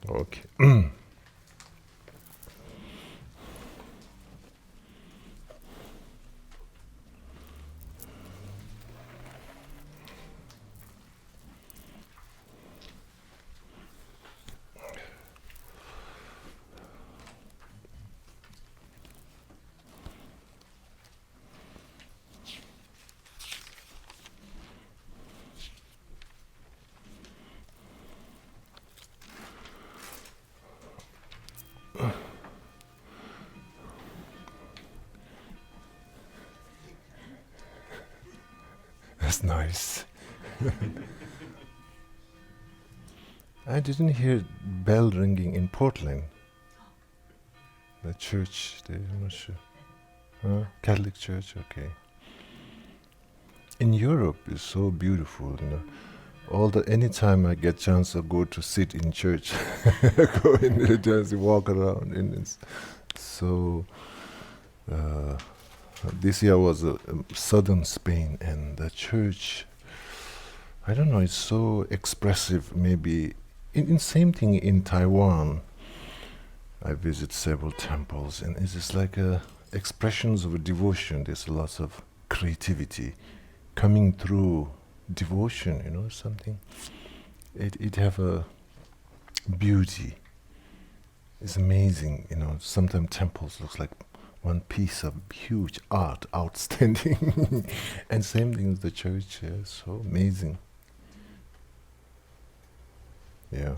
Okay. That's nice. I didn't hear bell ringing in Portland. The church, I'm not sure. Catholic church, okay. In Europe, it's so beautiful, anytime I get chance to go to sit in church, go in there, just walk around, and it's so. This year was southern Spain, and the church, I don't know, it's so expressive. Maybe in same thing in Taiwan. I visit several temples, and it's just like expressions of devotion. There's lots of creativity coming through devotion. Something. It have a beauty. It's amazing. Sometimes temples looks like one piece of huge art, outstanding, and same thing with the church. Yeah, so amazing. Yeah.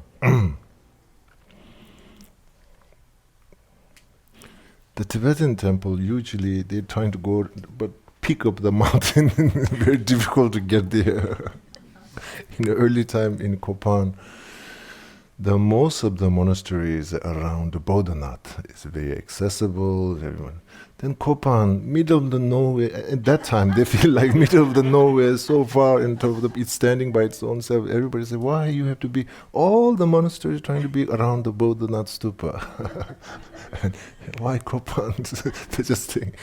The Tibetan temple, usually they're trying to go, but peak up the mountain, very difficult to get there. In the early time in Kopan, most of the monasteries around the Bodhanath is very accessible, everyone. Then Kopan, middle of the nowhere, at that time they feel like middle of the nowhere, so far into it's standing by its own self. Everybody says, why you have to be, all the monasteries trying to be around the Bodhanath stupa. Why Kopan? They just think.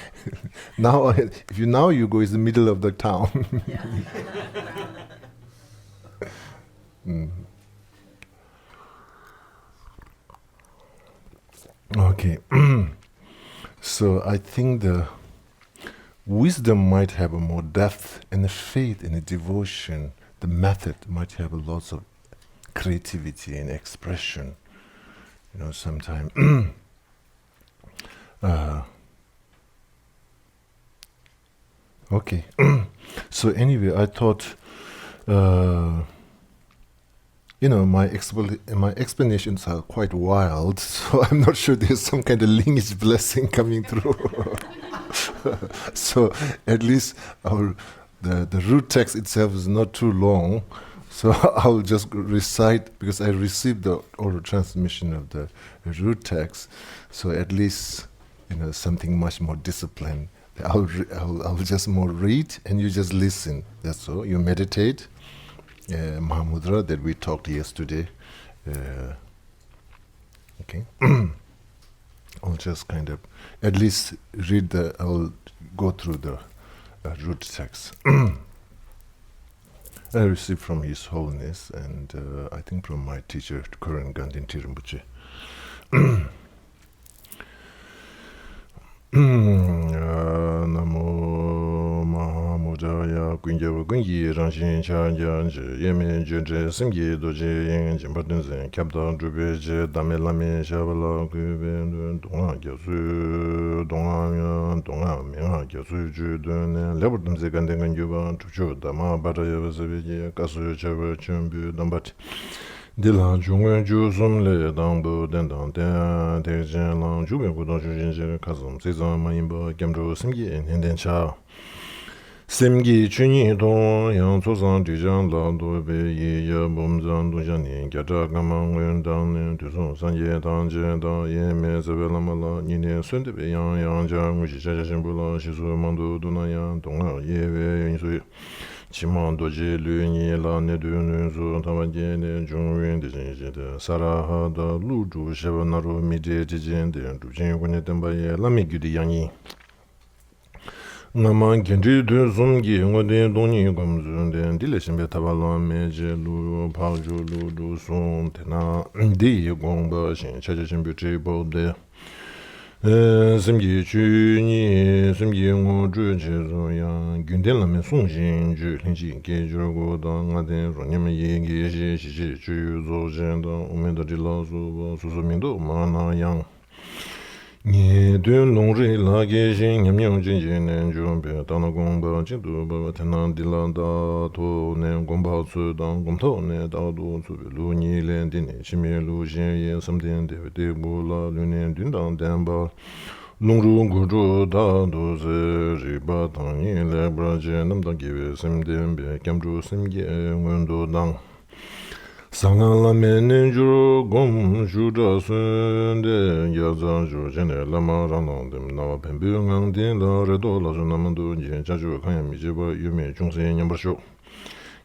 Now, if you go, it's the middle of the town. Okay. So I think the wisdom might have a more depth, and the faith and the devotion, the method might have a lots of creativity and expression. Sometimes. Okay. So anyway, I thought, my explanations are quite wild, so I'm not sure there's some kind of lineage blessing coming through. So at least the root text itself is not too long, so I'll just recite, because I received the oral transmission of the root text, so at least something much more disciplined. I'll just more read, and you just listen. That's all. You meditate. Mahamudra that we talked yesterday. Okay. I'll just kind of at least I'll go through the root text. I received from His Holiness, and I think from my teacher, current Ganden Ear-Rinpoche. Namo Mahamudaya Kunjawa Gungi Ranshin Chanjanji Yemen Junje Simgi Doji Yin Jimbatunzen Kapta Drubeje Dame Lame Shabala Kuben Donga Gyasu Donga Minga Gyasu Judun Lebertum Zegandengan Yuban Tuchu Dama Bataya Vasavi Kasu Chava Chumbu Dambati Dilan Jungen Jusum Le Dambu Dendang Den Dejan Lang Juben Gudan Jujin Kazum Sezan Mayimba Gemdro Simgi and Hinden Cha Simgi Chuni Don Yang Zozan Dijan Lang Do Be Yi Ya Bumzan Dujani Gata Gamang Wen Dang Duzon Sanje Dang Jen Dang Ye Me Zevelamala Nine Sunde Be Yang Jang Muji Shashambula Shizu Mandu Dunayan Donga Ye Ve Yinsui Chiman doji lu ni la ne du nu zu tama je ne jung yun de jin de sara ha da lu ju sheba naru mi de jin de du jin gu ne temba ye la mi gyu di yang yi Naman Gendri Du Sumgi, Ngode Doni Gomzun, then Dilation Betavala, Major Lu, Pauju Lu, Sun, Tena, Di Gomba, Chajin Beauty, both there. Simgi Chu Ni, Simgi Ngo Ju Jesu Yang, Gundin Lam Sung Jin Ju, Linji, Gejur Godan, Aden, Ronim Yi, Shi, Chu, Zo Jen, Umeda Dila, Susumindo, Mana Yang. Ni dun long ri la ge xin nyam nyam jin jin nen jun pe da na gong ba jin du ba ten na di la da to ne gong ba su dang gong to ne da du su lu ni len din ni chi me lu xin ye sam den de bu la lu ne dun dang dan ba long ru gu zhu da du zi ri ba tang ni le bra je nam dang ge we sim den be kyam zhu sim ge ngun du dang Sangala menen juro gom jura sunde yazan juro jene lama ranandem nawa pembu ngangden la redo la junamando jen jaju kanya mijiba yume chungse nyambarsho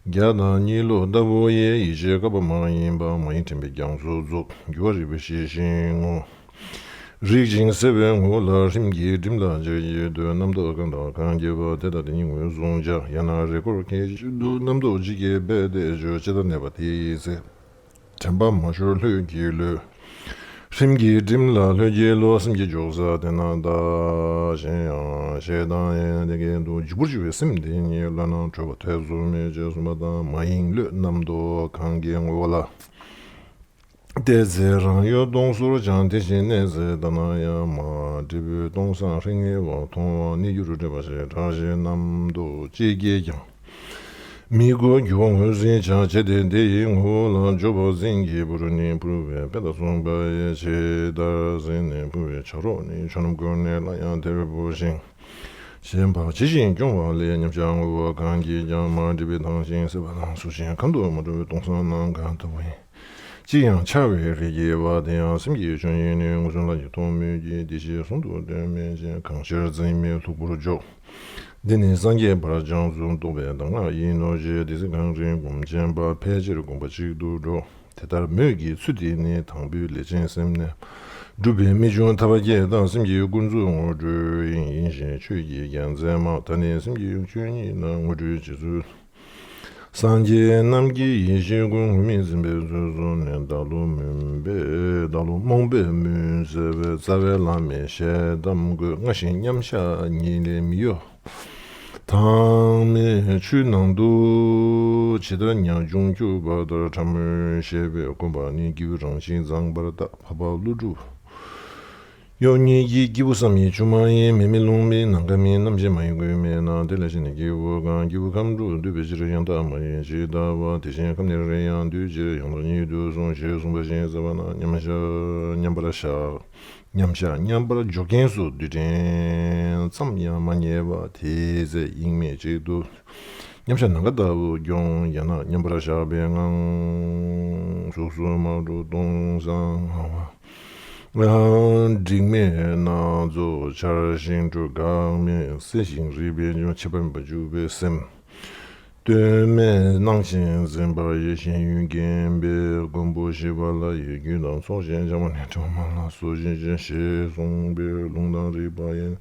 gyada nilo dabo ye ije kaba mayimba mayintembe gyangso zo gyori beshi shingo Rijing Seven Hola Rimgi Dimla Jay de Namdo Ganda Kangiva Teda Ning Zonja Yana Record Cage do Namdo Jige Bede Jo Cheda Nebati Temba Mashur Lu Rimgi Dimla Lugelo Simgi Josa Denada Sheda Degendo Jibuju Simdin Lana Choba Tezu Mejesumada Maing Lu Namdo Kangi Ngola Dezeran yo dongsuru jan deshineze danaya ma dibu dongsan ringe wa tongwa ni yuru debashe raje namdo jige yang. Migo gyong huzin chan chede deyin hu lan jobo zingi buruni pruve peda songba ye che dar zine pruve charo ni chanam gorne layan terebu shing. Shenpa jishin gyongwa le nyamchang wa kangi jang ma dibu tangshin sebalang sushin kando maru dongsan nang kantawe. Jiyang chawe rige wa diyang simgi chunyi ni nguzhun la yi tongmi ji dishi sondu dame jen kangshir zingmi lukburu jo. Dini sangye para jangzun dobe dangla yi no je disi kangzhin gomjen ba pechir gomba chigdu jo. Tetar myogi tsudi ni tangbi lechen simne. Drubi mi chun tabage dan simgi gunzu nguzhu yin shin chukyi gyaltsen ma tani simgi chunyi na nguzhu jizu. Sanje namgi yishi gung mi zimbe zuzu ne dalu mumbe dalu mongbe mun sebe zawe lame she damgu ngashin nyamsha nile miyo tang me chu nangdu chida nyang jung ju badar chamur shebe kumba ni givu rangshin zang barada paba luju Yo ni yi gibu sami chumayi mimi lungmi nangami namji mayi gui me na delashini gibu gang gibu kamru du bejiri yangda mayi shi dawa tishin kamnir reyang du jiri yangda ni du zon shi sumba shin zabana nyambara sha nyamsha nyambara jogensu du jen tsamya manyeba teze yingme chi du nyamsha nangadawu gyong yana nyambara sha bengang susu maru dongzang hawa Jingme na zo char xin zhu gang me se xin ri bian zhong qiban ba zhu be sem. Dun me nang xin zin ba ye xin yun gen be gongbo shi ba la ye yu dang so xian zhang wan zhang ma la so xin xin shi song be long dang ri ba yen.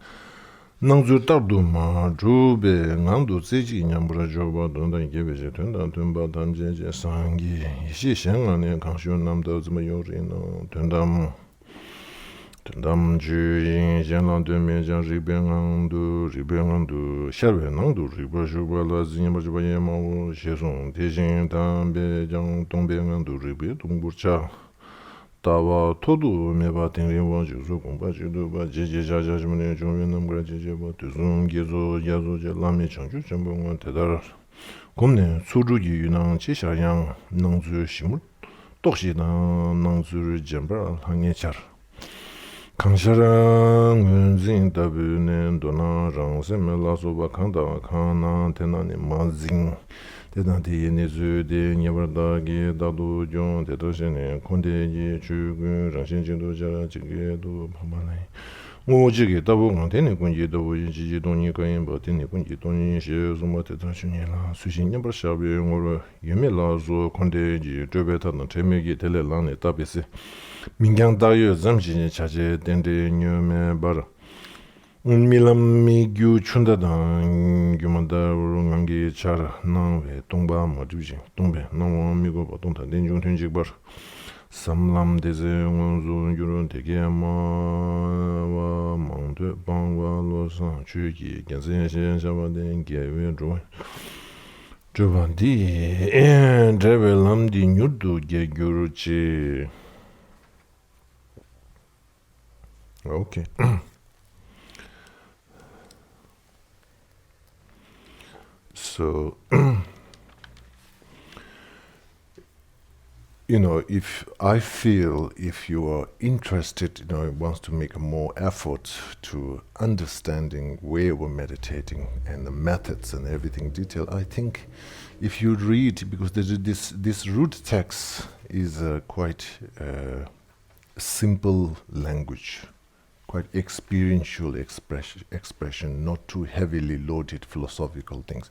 Nang zu tar du ma zhu be ngang du zi ji nyam bra zhou ba dun dang ye be zhe tun ba tam je je sang yi. Yi xi xiang an ne kang xiu nam da zima yu ri na tun dam. Tendam ju yin xian lang dun me jiang ribian du, xiarwe nang du riba shuba la zinba zhiba ye ma wu, xie song te xin tan be jiang dong be ngang du ribi dong bur cha. Dawa to du me ba ting rin wang ju su gong ba ju du ba je je ja ja zhiba ne zhong wen nam gra je je ba tu zung ge zo ya zo je la me chang ju chen bong wan te dar. Gom ne su zhu yi yu nang chi xia yang nang zu shimul, tok xi nang zu jen bar hang ye char. Kangsharang unzin tabu nen dona rang seme la soba kanda kana tena ni mazing tena ti ni zu de nyabarda gi dadu jong teta shene konde ji chugun rangshin jindu jara jige du pamalai ngo jige tabu ngang teni kunji dabu yin jiji doni kayin ba teni kunji doni she zuma teta shunye la sushin nyabar shabi ngoro yume la zo konde ji jobe tana teme gi tele lani tabisi Mingyang dayo zamshi chache dende nyume bar Unmilami gyu chundadang gyumada urungangi char nangwe tongba maduji tongbe nangwa migo ba tongta denjung tunjikbar samlam deze ngonzu yurun teke ma wa mangde bangwa losan chokyi gyaltsen shen shaba den gyewe zhuwa zhuwa di drewe lamdi nyudu gye gyuru chi. Okay. So, if I feel if you are interested, wants to make a more effort to understanding where we're meditating and the methods and everything detail, I think if you read, because this root text is quite simple language, quite experiential expression, not too heavily loaded philosophical things.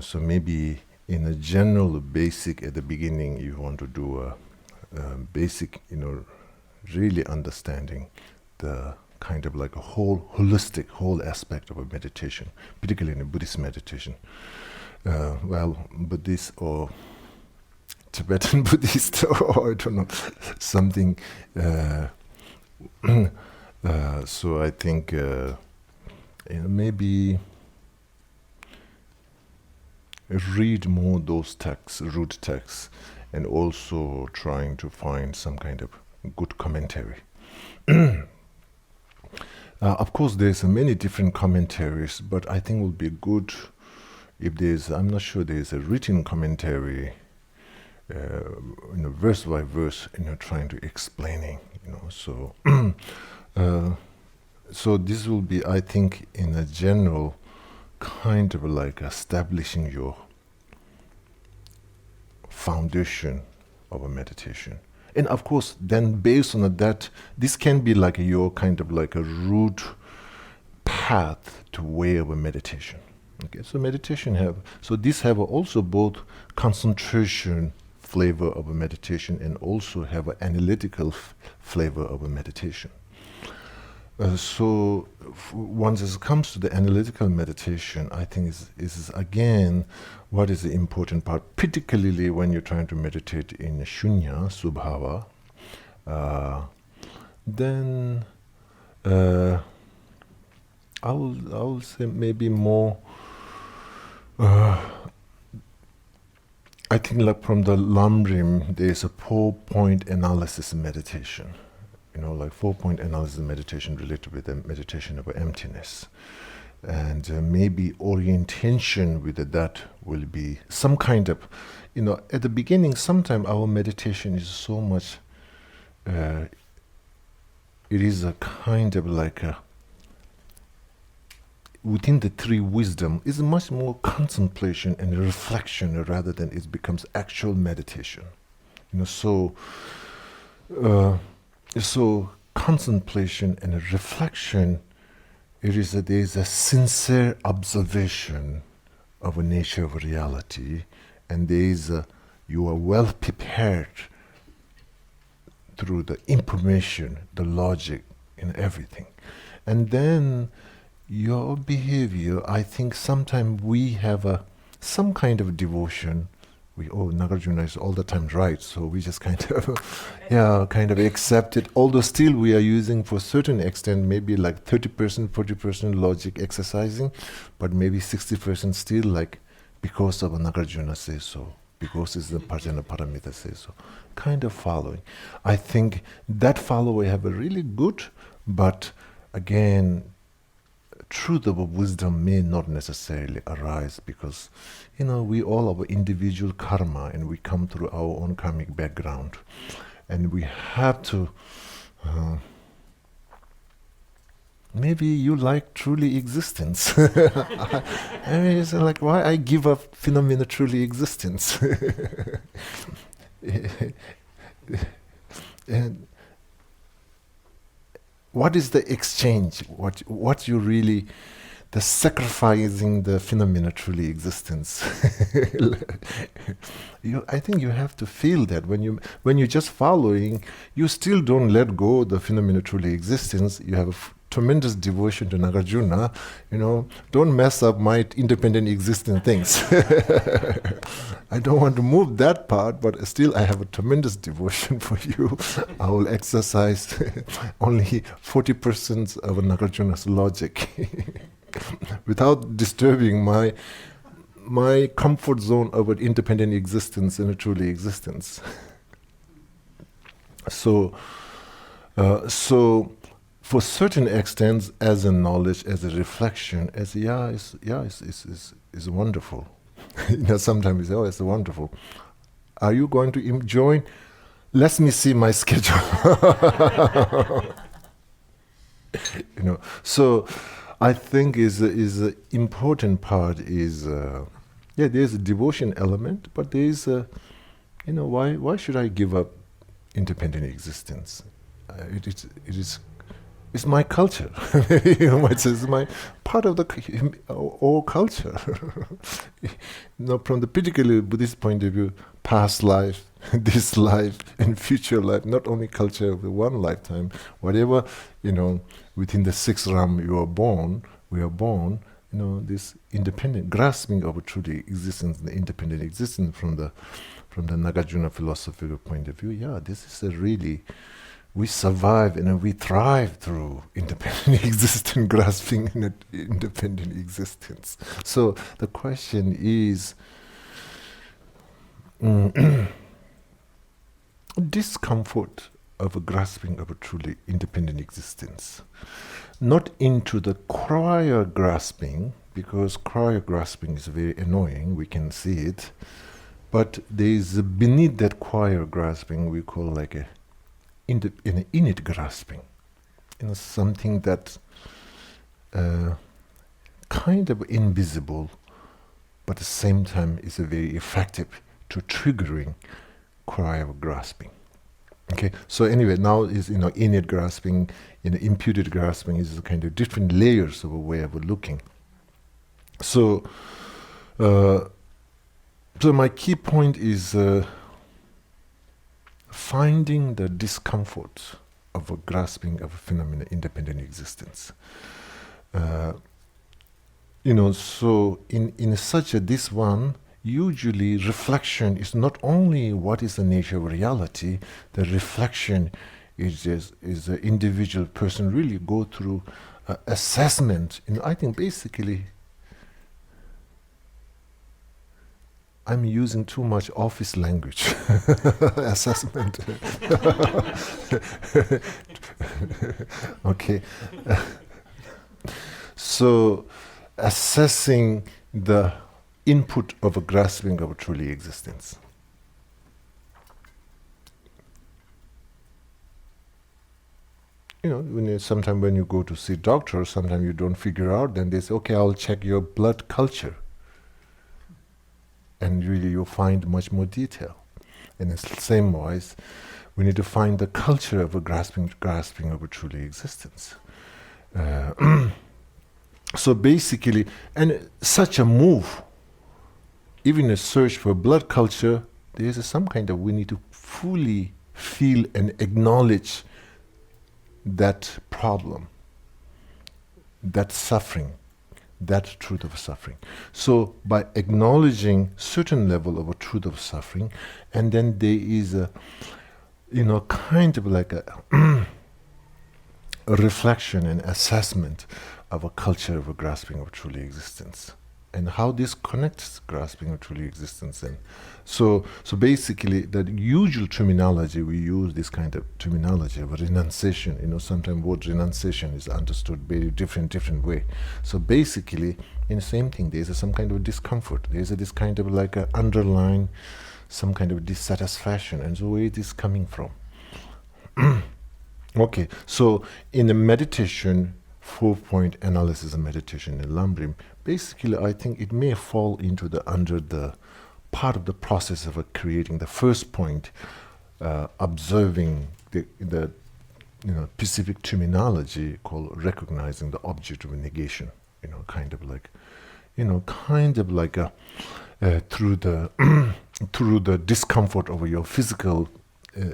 So maybe in a general basic at the beginning, you want to do a basic, really understanding the kind of like a holistic aspect of a meditation, particularly in a Buddhist meditation. Buddhist or Tibetan Buddhist, or I don't know, something. So I think maybe read more those texts, root texts, and also trying to find some kind of good commentary. Of course, there's many different commentaries, but I think it would be good if I'm not sure there's a written commentary, verse by verse, trying to explaining, so so this will be, I think, in a general kind of like establishing your foundation of a meditation. And of course, then based on that, this can be like your kind of like a root path to way of a meditation. Okay, so these have also both concentration flavor of a meditation and also have an analytical flavor of a meditation. So once it comes to the analytical meditation, I think is again what is the important part, particularly when you're trying to meditate in shunya, subhava. Then I will say maybe more. I think like from the Lamrim, there's a 4-point analysis meditation. Like 4-point analysis meditation related with the meditation of emptiness. And maybe orientation with that will be some kind of, at the beginning, sometimes our meditation is so much, it is a kind of like within the three wisdom, is much more contemplation and reflection rather than it becomes actual meditation. So contemplation and reflection, there is a sincere observation of a nature of reality, and you are well prepared through the information, the logic, and everything. And then your behavior, I think sometimes we have some kind of devotion. Nagarjuna is all the time right, so we just kind of accept it. Although still we are using for certain extent, maybe like 30%, 40% logic exercising, but maybe 60% still like because of Nagarjuna says so, because it's the Pajana Paramita says so, kind of following. I think that follow we have a really good, but again, truth of wisdom may not necessarily arise because, we all have individual karma and we come through our own karmic background. And we have to, maybe you like truly existence. I mean, it's like, why I give up phenomena truly existence? And what is the exchange? What you really, the sacrificing the phenomena truly existence. I think you have to feel that when you're just following, you still don't let go of the phenomena truly existence. You have tremendous devotion to Nagarjuna, don't mess up my independent existing things. I don't want to move that part, but still I have a tremendous devotion for you. I will exercise only 40% of Nagarjuna's logic without disturbing my comfort zone of an independent existence and a truly existence. So for certain extents, as a knowledge, as a reflection, it's wonderful. Sometimes we say, oh, it's wonderful. Are you going to join? Let me see my schedule. So I think is an important part is there's a devotion element, but there is why should I give up independent existence? It's my culture. It's my part of the all culture. From the particularly Buddhist point of view, past life, this life, and future life, not only culture of the one lifetime, whatever, within the sixth realm we are born, this independent grasping of a truly existence, the independent existence from the Nagarjuna philosophical point of view, this is a really, we survive and we thrive through independent existence, grasping in independent existence. So the question is, discomfort of a grasping of a truly independent existence. Not into the choir grasping, because choir grasping is very annoying, we can see it, but there is beneath that choir grasping we call like an innate grasping, something that kind of invisible, but at the same time is very effective to triggering choir grasping. Okay, so anyway, now is innate grasping, imputed grasping is a kind of different layers of a way of looking. So, so my key point is finding the discomfort of a grasping of a phenomena independent existence. So in such this one, usually reflection is not only what is the nature of reality, the reflection is the individual person really go through assessment. I think basically I'm using too much office language. Assessment. Okay. So assessing the input of a grasping of a truly existence. Sometimes when you go to see doctor, sometimes you don't figure out, then they say, okay, I'll check your blood culture. And really you'll find much more detail. And it's the same wise, we need to find the culture of a grasping of a truly existence. So basically, and such a move, even a search for blood culture, there is some kind of, we need to fully feel and acknowledge that problem, that suffering, that truth of suffering. So by acknowledging certain level of a truth of suffering, and then there is a, kind of like a reflection and assessment of a culture of a grasping of truly existence, and how this connects grasping of truly existence. And so basically, the usual terminology we use, this kind of terminology of renunciation. Sometimes word renunciation is understood very different way. So basically, in the same thing, there is some kind of discomfort. There is this kind of like a underlying, some kind of dissatisfaction, and so where it is coming from. Okay, so in the meditation, 4-point analysis of meditation in Lambrim, basically I think it may fall into under the part of the process of creating the first point, observing the specific terminology called recognizing the object of a negation. Kind of like through the through the discomfort over your physical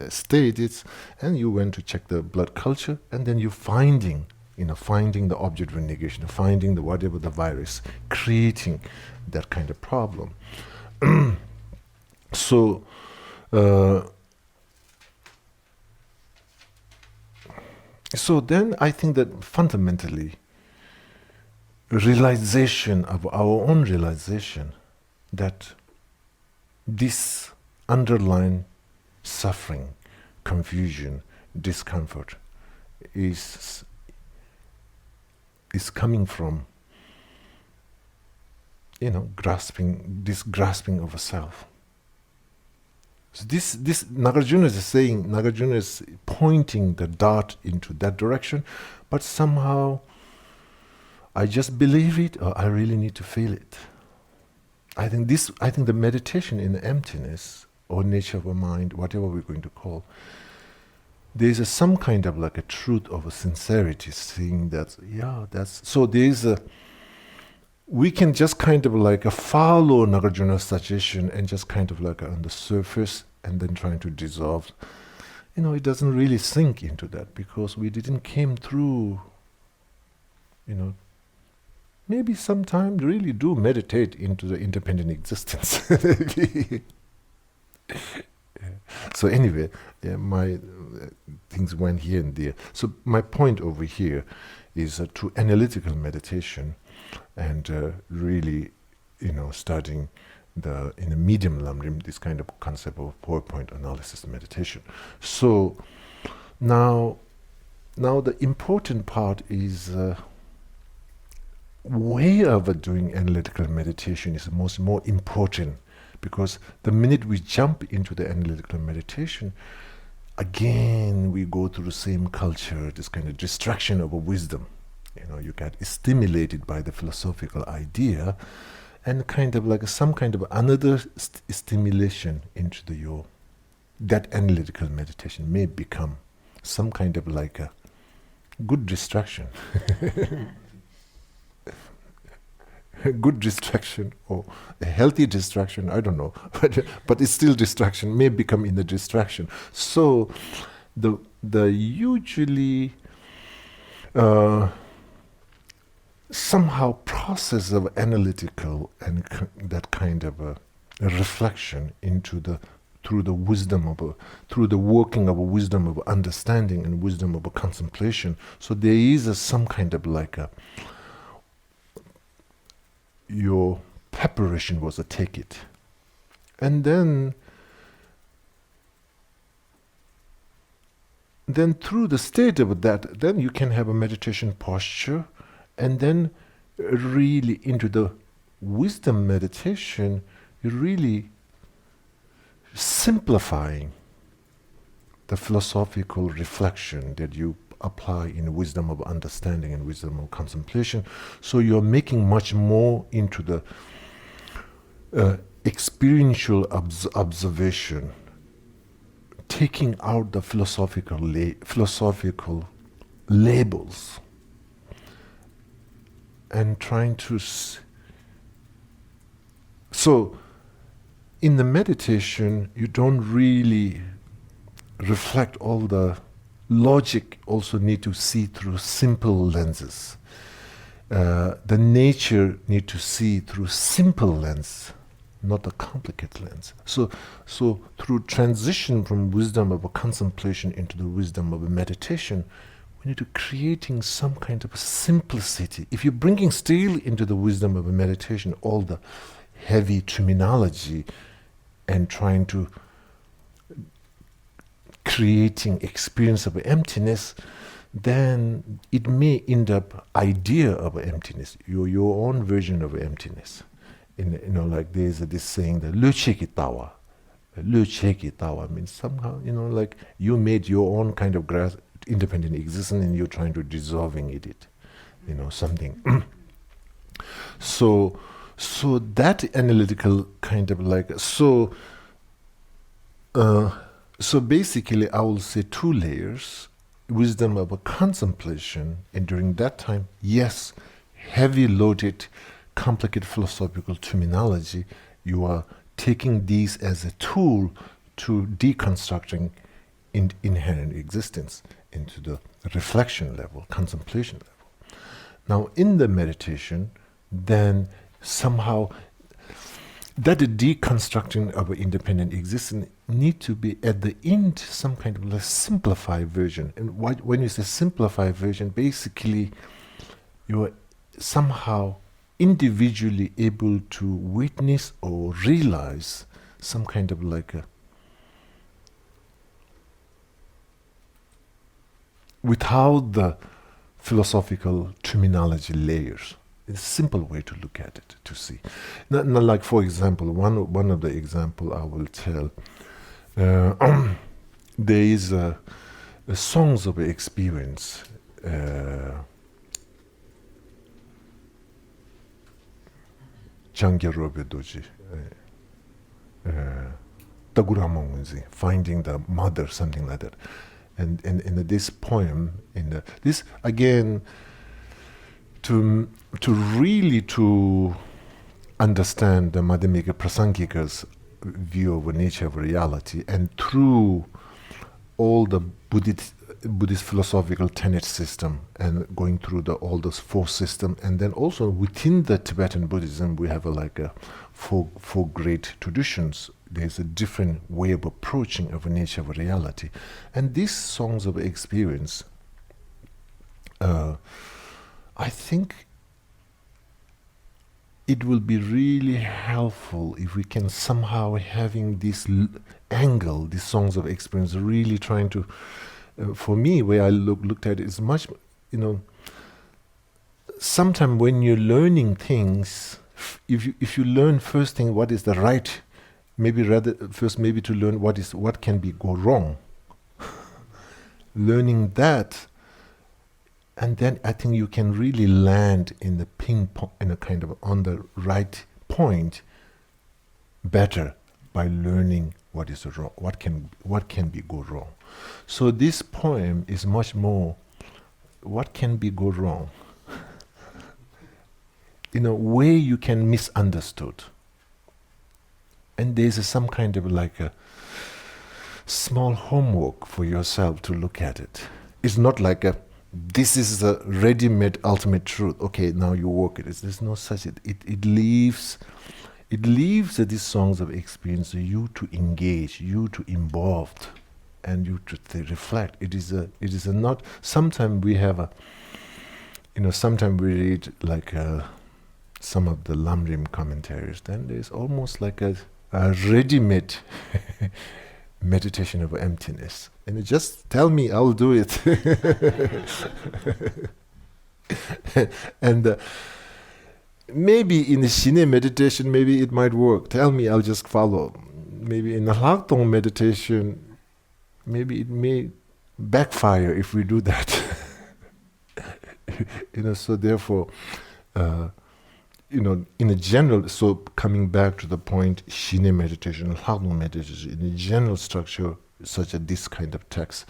state, and you went to check the blood culture, and then you're finding finding the object of negation, finding the whatever the virus, creating that kind of problem. So then I think that fundamentally realization of our own realization that this underlying suffering, confusion, discomfort is coming from grasping of a self. So this Nagarjuna is saying, Nagarjuna is pointing the dart into that direction, but somehow I just believe it, or I really need to feel it. I think the meditation in the emptiness or nature of a mind, whatever we're going to call, there's some kind of like a truth of a sincerity, saying that we can just kind of like follow Nagarjuna's suggestion and just kind of like on the surface and then trying to dissolve. It doesn't really sink into that because we didn't came through, maybe sometimes really do meditate into the independent existence. So anyway, my things went here and there. So my point over here is to analytical meditation and really, studying in the medium lamrim, this kind of concept of PowerPoint analysis meditation. So now the important part is way of doing analytical meditation is more important, because the minute we jump into the analytical meditation, again we go through the same culture, this kind of distraction of a wisdom. You get stimulated by the philosophical idea and kind of like some kind of another stimulation into that analytical meditation may become some kind of like a good distraction. A good distraction or a healthy distraction, I don't know, but it's still distraction, may become in the distraction. So the usually somehow process of analytical and that kind of a reflection through the wisdom through the working of a wisdom of understanding and wisdom of a contemplation. So there is some kind of like your preparation was a take it, and then through the state of that, then you can have a meditation posture, and then really into the wisdom meditation, you're really simplifying the philosophical reflection that you apply in wisdom of understanding and wisdom of contemplation. So you're making much more into the experiential observation, taking out the philosophical labels and trying to so in the meditation you don't really reflect all the logic, also need to see through simple lenses. The nature need to see through simple lens, not a complicated lens. So through transition from wisdom of a contemplation into the wisdom of a meditation, we need to creating some kind of a simplicity. If you're bringing still into the wisdom of a meditation all the heavy terminology and trying to creating experience of emptiness, then it may end up idea of emptiness, your own version of emptiness. Like there's this saying that le cheki tawa. Le cheki tawa means somehow, like you made your own kind of independent existence and you're trying to dissolving it, something. So that analytical kind of like so basically I will say two layers: wisdom of a contemplation, and during that time, yes, heavy loaded, complicated philosophical terminology, you are taking these as a tool to deconstructing inherent existence, into the reflection level, contemplation level. Now, in the meditation, then somehow that deconstructing of independent existence need to be at the end some kind of a simplified version. And when you say simplified version, basically you are somehow individually able to witness or realize some kind of like a, without the philosophical terminology layers. It's a simple way to look at it, to see. Not like, for example, one of the example I will tell, there is a songs of experience, Jangyarobe Doji, Taguramongunzi, finding the mother, something like that. And in this poem, this again, to really to understand the Madhyamika Prasangika's view of the nature of reality, and through all the Buddhist philosophical tenet system, and going through all those four systems, and then also within the Tibetan Buddhism we have four great traditions. There's a different way of approaching of the nature of reality, and these songs of experience, I think it will be really helpful if we can somehow having this angle, these songs of experience, really trying to, for me, where I looked at it is much, sometimes when you're learning things, if you learn first thing what is the right, maybe rather first maybe to learn what can go wrong, learning that, and then I think you can really land in the ping pong, in a kind of on the right point better by learning what is wrong, what can go wrong. So this poem is much more what can go wrong in a way you can misunderstood. And there's some kind of like a small homework for yourself to look at it. It's not like this is the ready-made ultimate truth. Okay, now you work it. There's no such. It leaves these songs of experience you to engage, you to involved, and you to reflect. It is a not. Sometimes we have sometimes we read like some of the Lamrim commentaries. Then there's almost like a ready-made meditation of emptiness, and just tell me, I'll do it. And maybe in the Shine meditation, maybe it might work. Tell me, I'll just follow. Maybe in the Haltong meditation, maybe it may backfire if we do that. So therefore, in a general, so coming back to the point, Shine meditation, Haltong meditation, in a general structure, such as this kind of text,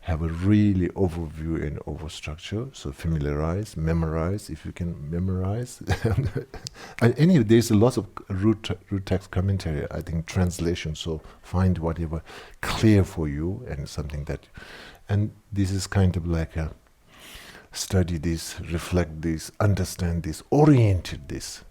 have a really overview and overstructure. So familiarize, memorize, if you can memorize. And anyway, there's a lot of root text commentary, I think translation, so find whatever clear for you and something that, and this is kind of like a study this, reflect this, understand this, oriented this.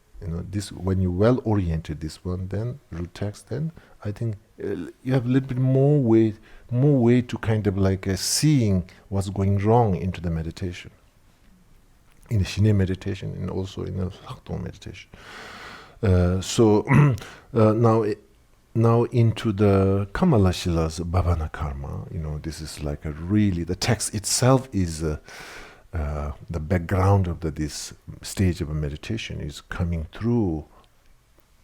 This when you well oriented this one, then root text, then I think you have a little bit more way to kind of like seeing what's going wrong into the meditation, in the Shine meditation and also in the Haltong meditation. So now into the Kamala Shila's Bhavana Karma, this is like the text itself is the background of this stage of a meditation is coming through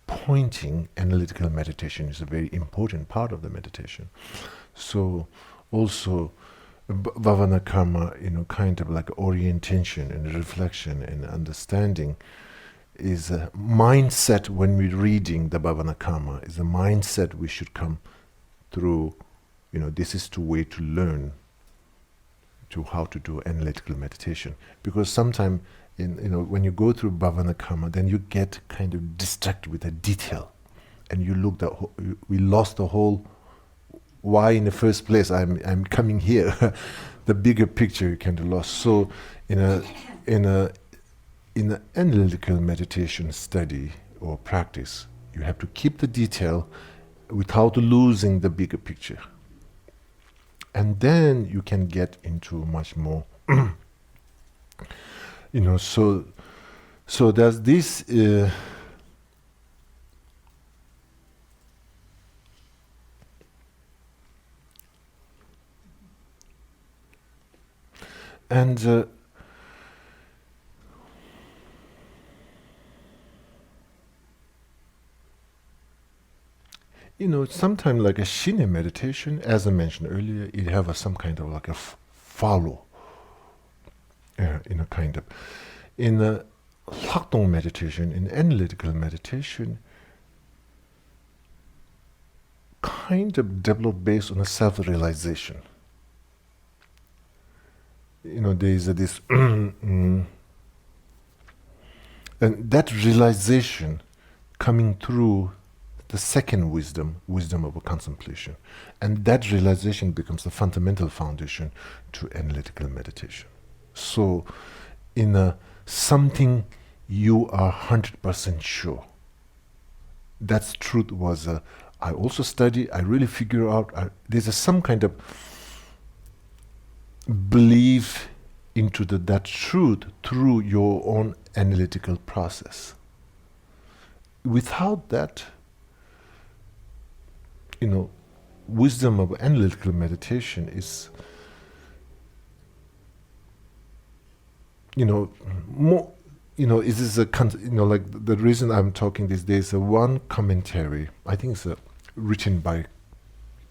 pointing. Analytical meditation is a very important part of the meditation. So also Bhavana Karma, kind of like orientation and reflection and understanding is a mindset. When we're reading the Bhavana Karma, is a mindset we should come through. This is the way to learn to how to do analytical meditation, because sometimes when you go through Bhavana Karma, then you get kind of distracted with the detail, and you look we lost the whole why in the first place I'm coming here. The bigger picture you can lost. So in an analytical meditation study or practice, you have to keep the detail without losing the bigger picture. And then you can get into much more, so there's this, and sometimes like a Shine meditation, as I mentioned earlier, it have some kind of like a follow, kind of. In a Lakdong meditation, in analytical meditation, kind of develop based on a self-realization. There is this, and that realization coming through the second wisdom of a contemplation. And that realization becomes the fundamental foundation to analytical meditation. So, in something you are 100% sure. That's truth was, I also study, I really figure out, there's some kind of belief into that truth through your own analytical process. Without that, wisdom of analytical meditation is, more, it is like the reason I'm talking these days, one commentary, I think it's written by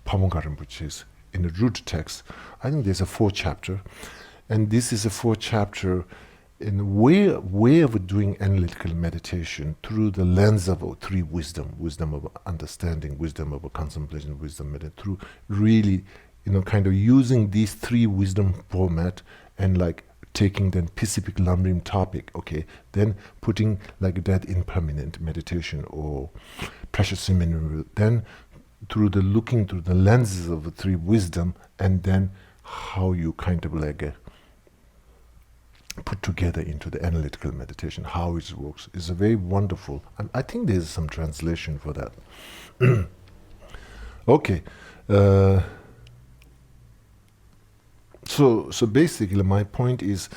Pamukar Rinpoche in the root text. I think there's a 4th chapter, and this is a 4th chapter in a way of doing analytical meditation through the lens of 3 wisdom of understanding, wisdom of contemplation, through really, kind of using these 3 wisdom format and like taking the Pacific Lamrim topic, okay, then putting like that in permanent meditation or precious mineral, then looking through the lenses of the 3 wisdom, and then how you kind of like put together into the analytical meditation, how it works is a very wonderful. And I think there's some translation for that. Okay. So basically, my point is,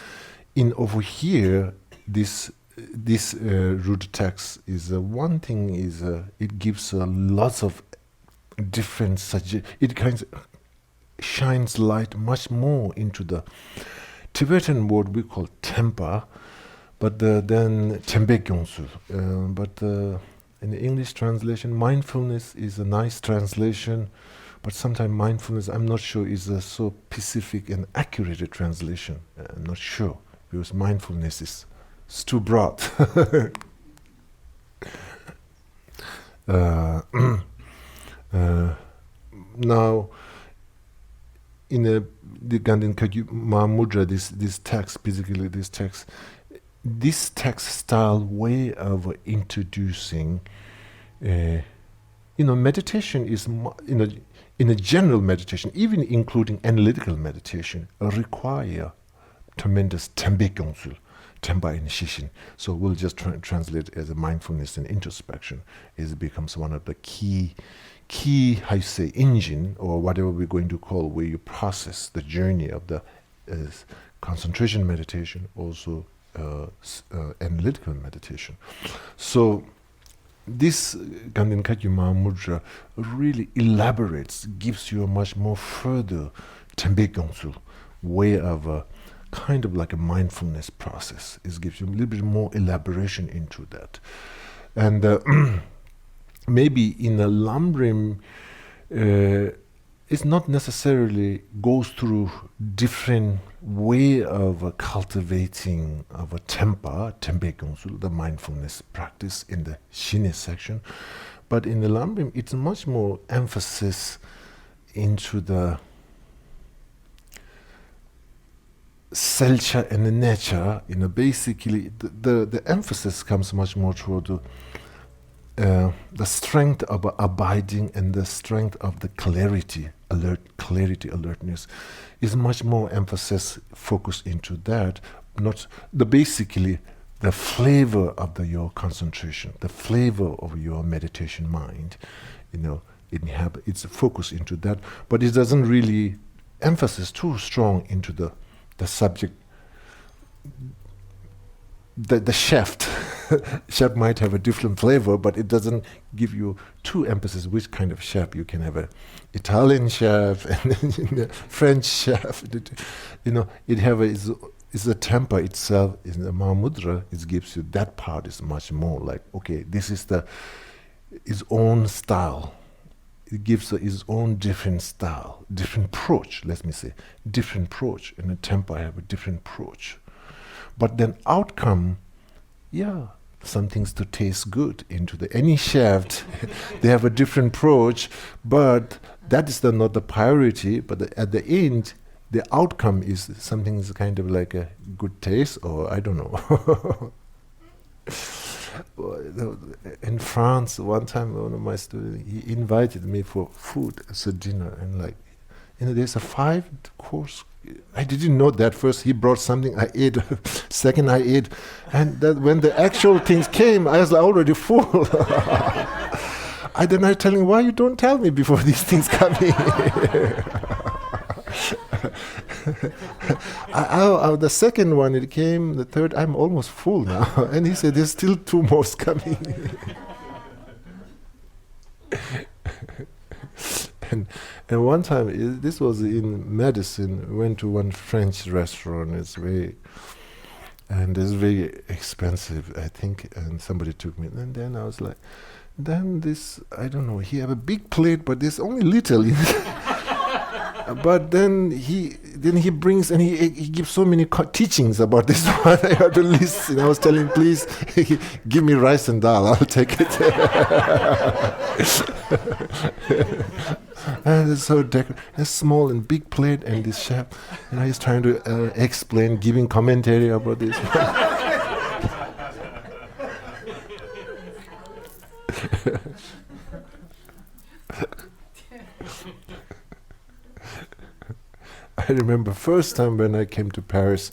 in over here, this root text is one thing is it gives lots of different it kind of shines light much more into the Tibetan word we call tempa, but then tembe gyongsu. But in the English translation, mindfulness is a nice translation, but sometimes mindfulness, I'm not sure, is a so specific and accurate translation. I'm not sure, because mindfulness is too broad. Now, in the Ganden Mahamudra, this text, basically this text style way of introducing, meditation is, in a general meditation, even including analytical meditation, require tremendous tembe gyongsul, tempa initiation. So we'll just translate it as a mindfulness and introspection. It becomes one of the key, how you say, engine, or whatever we're going to call, where you process the journey of the concentration meditation, also analytical meditation. So this Ganden Kagyu Mahamudra really elaborates, gives you a much more further tembe gyongsul way of kind of like a mindfulness process. It gives you a little bit more elaboration into that. And maybe in a Lamrim, it's not necessarily goes through different way of cultivating of a tempe gyongsul, the mindfulness practice in the Shine section. But in the Lamrim, it's much more emphasis into the selcha and the nature. Basically, the emphasis comes much more toward the strength of abiding and the strength of the clarity clarity, alertness, is much more emphasis focused into that, not basically the flavor of your concentration, the flavor of your meditation mind, it's a focus into that, but it doesn't really emphasis too strong into the subject. The shaft shaft might have a different flavor, but it doesn't give you too emphasis which kind of shaft. You can have a Italian shaft and then French shaft. It have is the temper itself. In the Mahamudra, it gives you that part is much more like, okay, this is his own style. It gives his own different style, different approach. Let me say, different approach. In the temper, I have a different approach. But then outcome, some things to taste good into any shaft. They have a different approach, but that is not the priority. But at the end, the outcome is something is kind of like a good taste, or I don't know. In France, one time, one of my students, he invited me for food as a dinner, and there's a 5-course. I didn't know that first. He brought something, I ate. Second, I ate, and that when the actual things came, I was already full. I tell him, why you don't tell me before these things come in? The second one, it came. The third, I'm almost full now. And he said, there's still 2 more coming. And one time, this was in medicine, we went to one French restaurant. It's very expensive, I think, and somebody took me. And then I was like, I don't know, he have a big plate, but there's only little. But then he brings, and he gives so many teachings about this one. I had to listen. I was telling him, please, give me rice and dal, I'll take it. And it's so a small and big plate, and this chef, and he's trying to explain, giving commentary about this. I remember first time when I came to Paris,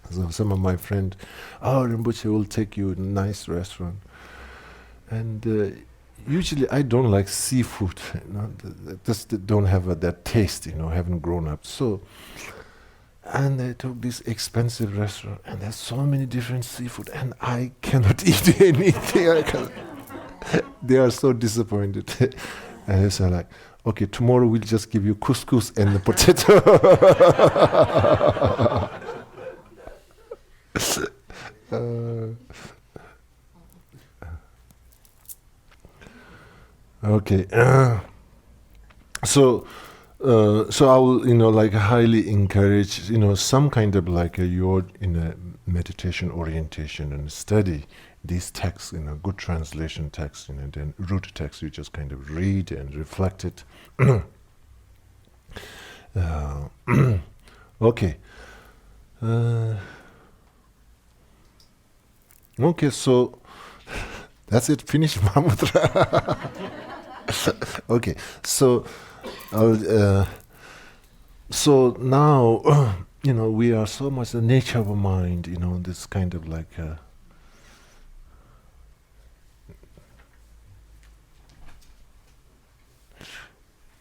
so some of my friends, Rinpoche will take you to a nice restaurant. And usually I don't like seafood, just don't have that taste, haven't grown up. So, and they took this expensive restaurant, and there's so many different seafood, and I cannot eat anything. They are so disappointed. And it's like, okay, tomorrow we'll just give you couscous and the potato. Okay. So I will, highly encourage, some kind of your meditation orientation and study these texts, good translation texts, then root text, you just kind of read and reflect it. Okay. Okay, so that's it. Finish Mahamudra. Okay, so so now we are so much the nature of a mind. This kind of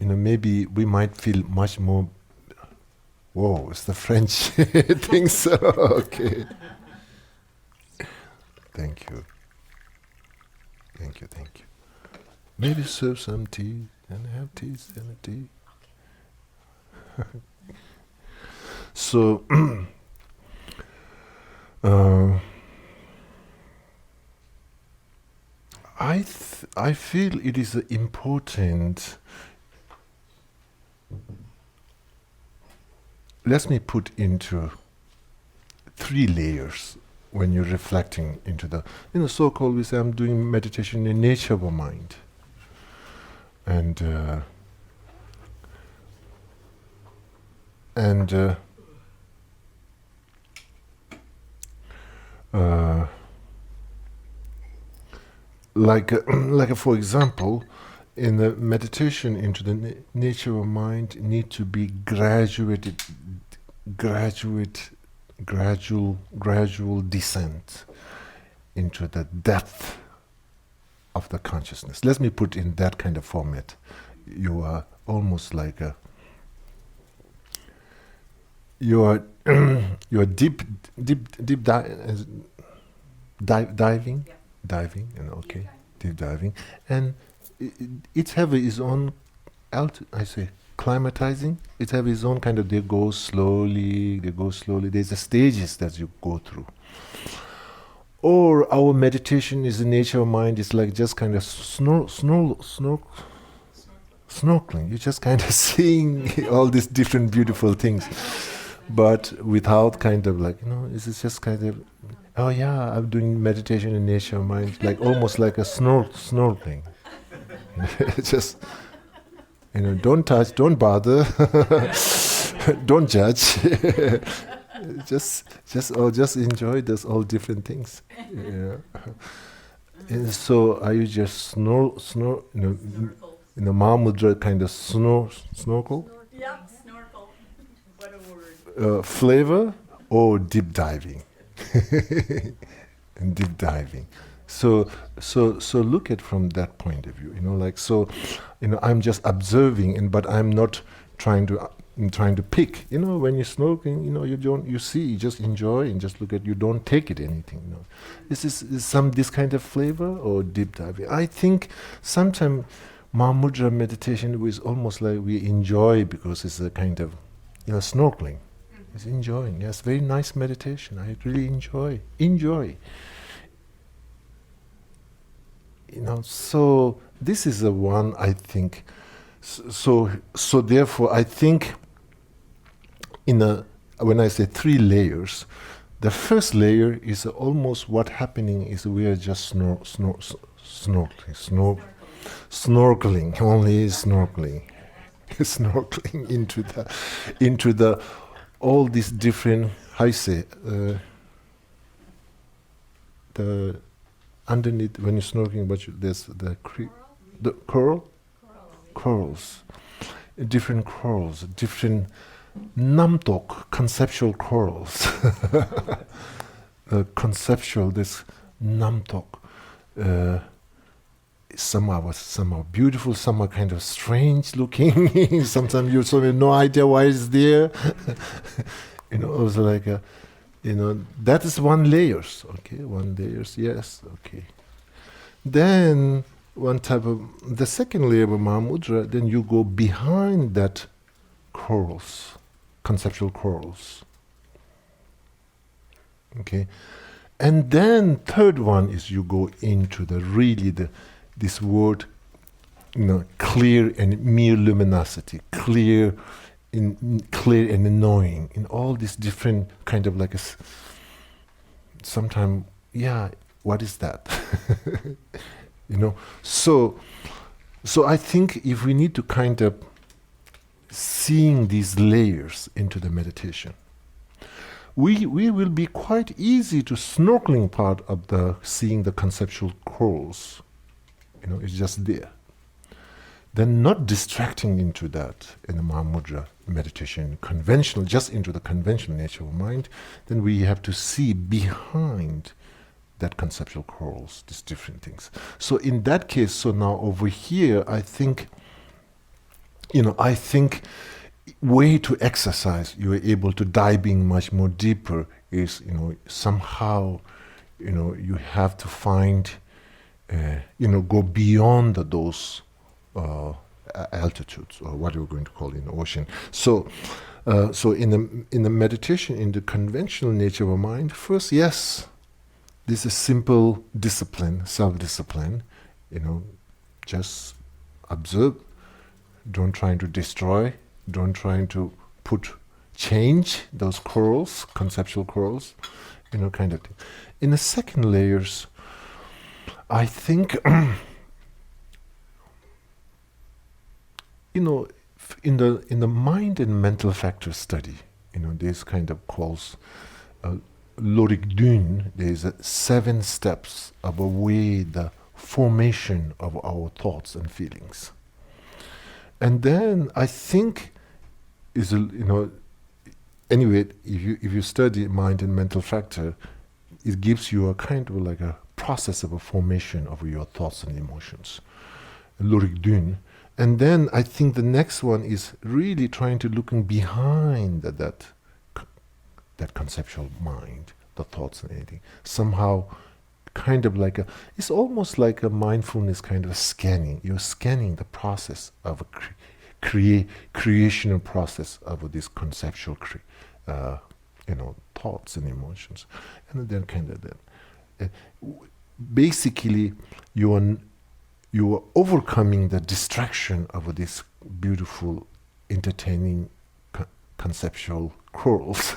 maybe we might feel much more. Whoa, it's the French thing. So okay. Thank you. Maybe serve some tea and have tea and a tea. So, I feel it is important. Let me put into 3 layers when you're reflecting into the, so-called, we say I'm doing meditation in nature of a mind. And for example, in the meditation into the nature of mind need to be gradual descent into the depth of the consciousness. Let me put in that kind of format. You are almost like a you are deep diving, okay, deep diving, and it have its own climatizing. It have its own kind of. They go slowly. There's the stages that you go through. Or our meditation is the nature of mind. It's like just kind of snorkeling. You're just kind of seeing all these different beautiful things, but without kind of like, this is just kind of, oh yeah, I'm doing meditation in nature of mind, like almost like a snorkeling. Just, don't touch, don't bother, don't judge. just enjoy those all different things. Yeah. And so are you just Mahamudra kind of snorkel? Yeah, snorkel. What a word. Flavor or deep diving? And deep diving. So look at from that point of view. I'm just observing, but I'm not trying to pick. When you're snorkeling, you see, you just enjoy and just look at. You don't take it anything. This is this kind of flavor or deep diving. I think sometimes Mahamudra meditation is almost like we enjoy because it's a kind of, snorkeling. It's enjoying. Yes, very nice meditation. I really enjoy. So this is the one I think. So therefore, I think when I say 3 layers, the first layer is almost what happening is we are just snorkeling, only snorkeling into the all these different, how you say, the underneath when you're snorkeling, there's the corals, different namtok conceptual corals. Conceptual, this namtok. Some are beautiful, some are kind of strange looking. Sometimes you have no idea why it's there. Also like that is one layers. Okay, one layers. Yes. Okay. Then one type of the second layer of Mahamudra. Then you go behind that corals, conceptual corals. Okay, and then third one is you go into this word, clear and mere luminosity, clear and knowing, in all these different kind of like sometime, what is that? So I think if we need to kind of seeing these layers into the meditation, we will be quite easy to snorkeling part of the seeing the conceptual corals. It's just there. Then not distracting into that in the Mahamudra meditation, conventional, just into the conventional nature of mind, then we have to see behind that conceptual corals, these different things. So in that case, so now over here, I think way to exercise, you are able to diving much more deeper is, somehow, you have to find, go beyond those altitudes, or what you're going to call in the ocean. So in the meditation, in the conventional nature of a mind, first, yes, this is simple discipline, self-discipline. Just observe. Don't try to destroy. Don't try to change those corals, conceptual corals, kind of thing. In the second layers, I think, in the mind and mental factor study, this kind of calls Lorik Dun. There's 7 steps of a way the formation of our thoughts and feelings. And then I think anyway, if you study mind and mental factor, it gives you a kind of like a process of a formation of your thoughts and emotions. Lurik Dun. And then I think the next one is really trying to looking behind that conceptual mind, the thoughts and anything. Somehow kind of like it's almost like a mindfulness kind of scanning. You're scanning the process of a creational process of this conceptual thoughts and emotions. And then kind of that. Basically, you are overcoming the distraction of this beautiful, entertaining conceptual quarrels.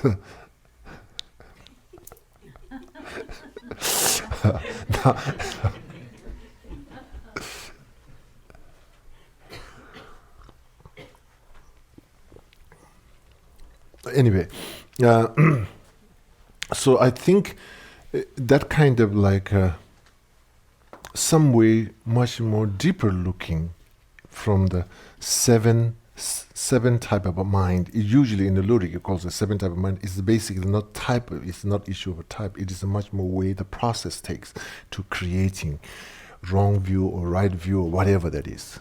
Anyway, so I think that kind of like some way much more deeper looking from the seven type of a mind. Usually in the Lurik it calls the seven type of mind. It's basically not type. It's not issue of a type. It is a much more way the process takes to creating wrong view or right view or whatever that is.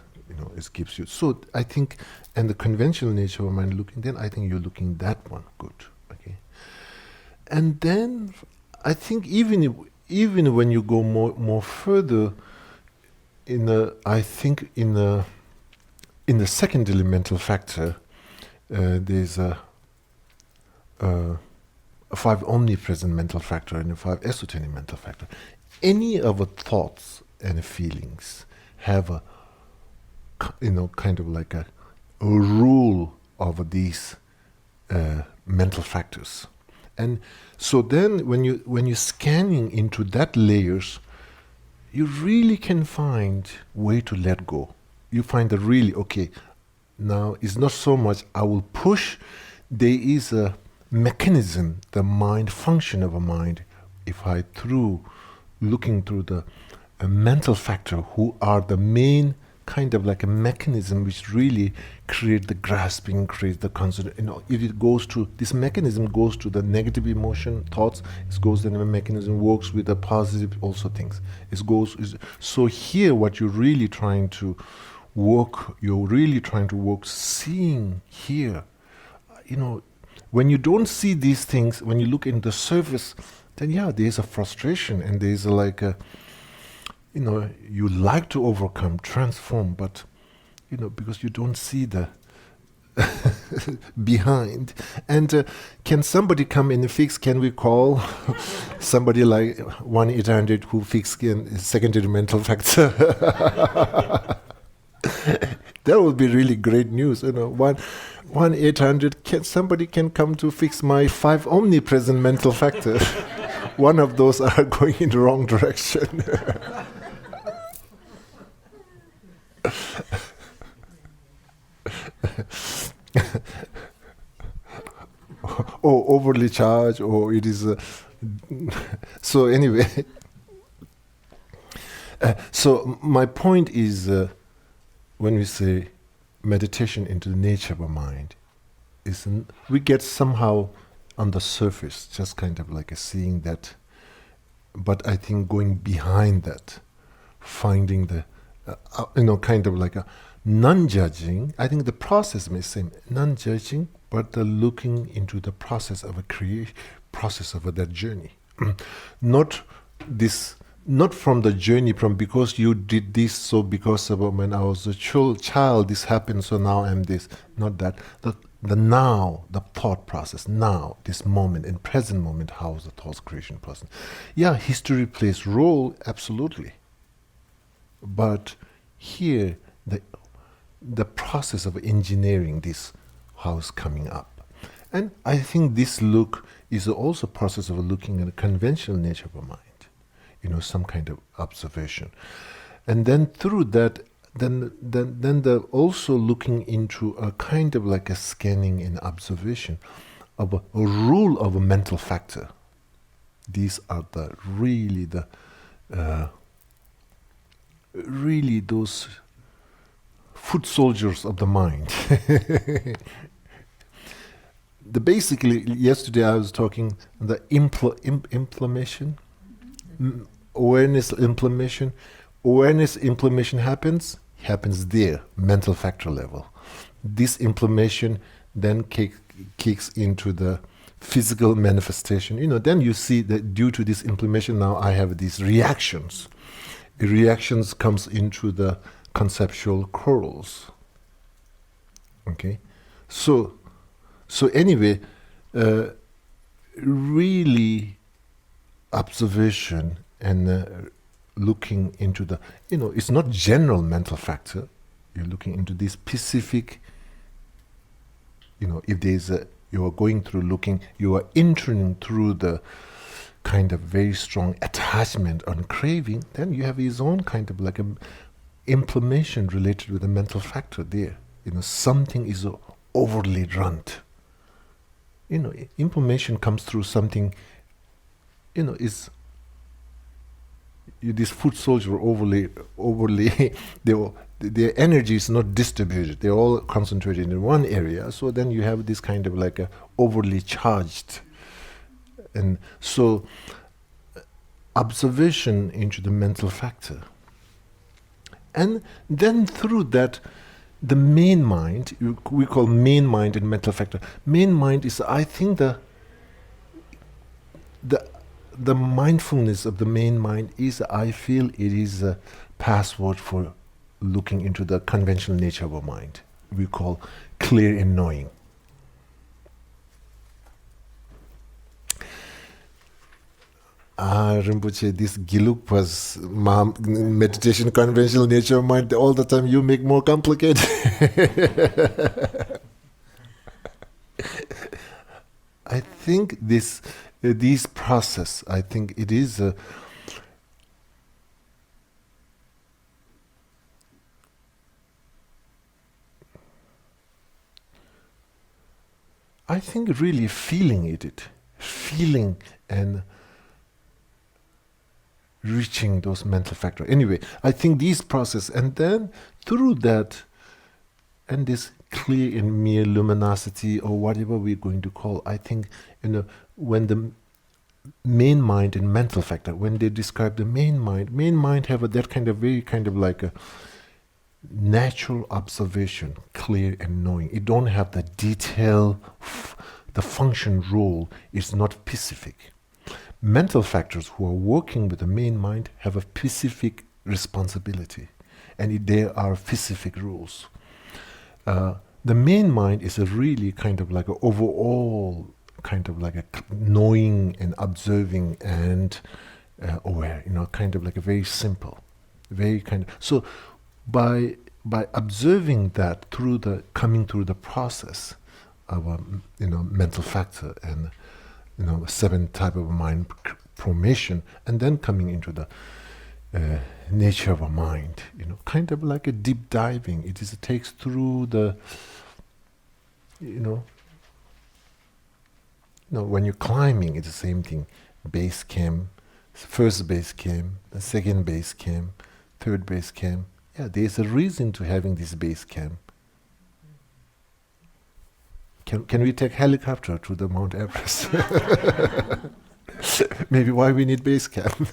It gives you. So I think, and the conventional nature of mind looking, then I think you're looking that one good. Okay, and then I think even when you go more further in the second elemental factor, there's a five omnipresent mental factor and a five esoteric mental factor. Any of the thoughts and feelings have a kind of like a rule of these mental factors. And so then when you're scanning into that layers, you really can find way to let go. You find that really, okay, now it's not so much I will push, there is a mechanism, the mind function of a mind, if I looking through the mental factor, who are the main kind of like a mechanism which really create the grasping, create the concern. If it goes to, this mechanism goes to the negative emotion, thoughts, it goes, then the mechanism works with the positive also things. So here what you're really trying to work, seeing here, when you don't see these things, when you look in the surface, then there's a frustration and there's like a, you like to overcome, transform, but, because you don't see the behind. And can somebody come in and fix? Can we call somebody like 1-800 who fix secondary mental factor? That would be really great news. 1-800, somebody can come to fix my 5 omnipresent mental factor. One of those are going in the wrong direction. Or overly charged, or it is so anyway. So my point is, when we say meditation into the nature of a mind, we get somehow on the surface, just kind of like seeing that, but I think going behind that, finding the kind of like a non-judging. I think the process may seem non-judging, but the looking into the process of a process of that journey. Not from the journey from because you did this, so because of when I was a child this happened, so now I'm this. Not that. The now, the thought process, now, this moment, in present moment, how is the thought creation process? History plays role, absolutely. But here, the process of engineering this house coming up. And I think this look is also a process of looking at the conventional nature of a mind, some kind of observation. And then through that, then the also looking into a kind of like a scanning and observation of a rule of a mental factor. These are really the really those foot soldiers of the mind. Basically, yesterday I was talking the inflammation, awareness inflammation. Awareness inflammation happens there, mental factor level. This inflammation then kicks into the physical manifestation. Then you see that due to this inflammation, now I have these reactions. The reactions comes into the conceptual corals. Okay, so anyway, really observation and looking into the, it's not general mental factor. You're looking into this specific, if there's you are going through looking, you are entering through the kind of very strong attachment and craving, then you have his own kind of like a inflammation related with the mental factor there. Something is overly run. Information comes through something, is this foot soldiers are overly their energy is not distributed. They're all concentrated in one area. So then you have this kind of like a overly charged. And so observation into the mental factor. And then through that, the main mind, we call main mind and mental factor. Main mind is, I think, the mindfulness of the main mind is, I feel it is a password for looking into the conventional nature of our mind. We call clear and knowing. Rinpoche, this Gelug-Pa's meditation conventional nature of mind, all the time you make more complicated. I think this process, I think it is I think really feeling and reaching those mental factors. Anyway, I think these process, and then through that, and this clear and mere luminosity, or whatever we're going to call, I think, when the main mind and mental factor, when they describe the main mind have that kind of very kind of like a natural observation, clear and knowing. It don't have the detail, the function role is not specific. Mental factors who are working with the main mind have a specific responsibility, and there are specific rules. The main mind is a really kind of like an overall kind of like a knowing and observing and aware, kind of like a very simple, very kind of. So by observing that through coming through the process of mental factor and seven type of mind formation, and then coming into the nature of a mind, kind of like a deep diving. It takes through the, when you're climbing, it's the same thing. Base camp, first base camp, the second base camp, third base camp. Yeah, there's a reason to having this base camp. Can we take helicopter to the Mount Everest? Maybe why we need base camp.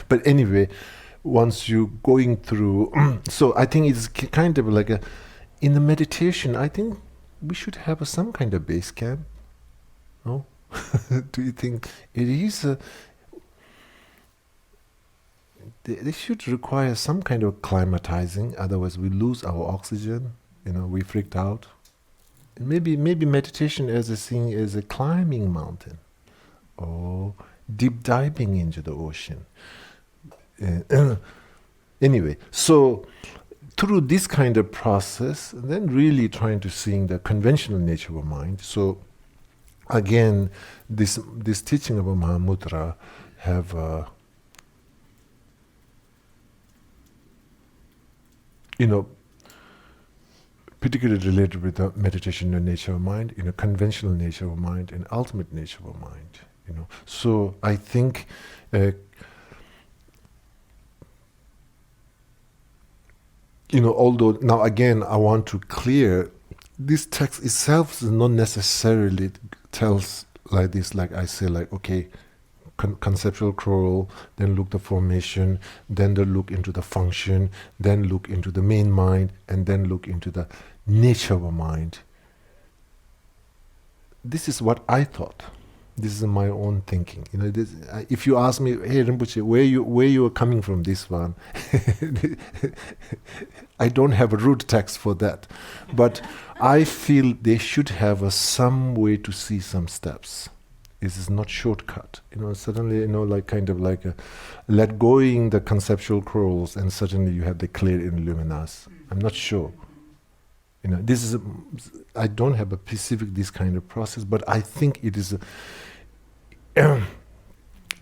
But anyway, once you're going through, so I think it's kind of like in the meditation, I think we should have some kind of base camp. No? Do you think it is? They should require some kind of climatizing, otherwise we lose our oxygen. We freaked out. Maybe meditation as a thing as a climbing mountain, or deep diving into the ocean. Anyway, so through this kind of process, then really trying to seeing the conventional nature of mind. So again, this teaching of Mahamudra have particularly related with the meditation and nature of mind, conventional nature of mind and ultimate nature of mind. So I think although now again I want to clear, this text itself does not necessarily tells like this, like I say, like, okay, conceptual crawl, then look the formation, then the look into the function, then look into the main mind, and then look into the nature of a mind. This is what I thought. This is my own thinking. If you ask me, hey Rinpoche, where you are coming from this one, I don't have a root text for that, but I feel they should have some way to see some steps. This is not shortcut. Suddenly, like kind of like let going the conceptual crawls, and suddenly you have the clear in luminous. I'm not sure. This is I don't have a specific this kind of process, but I think it is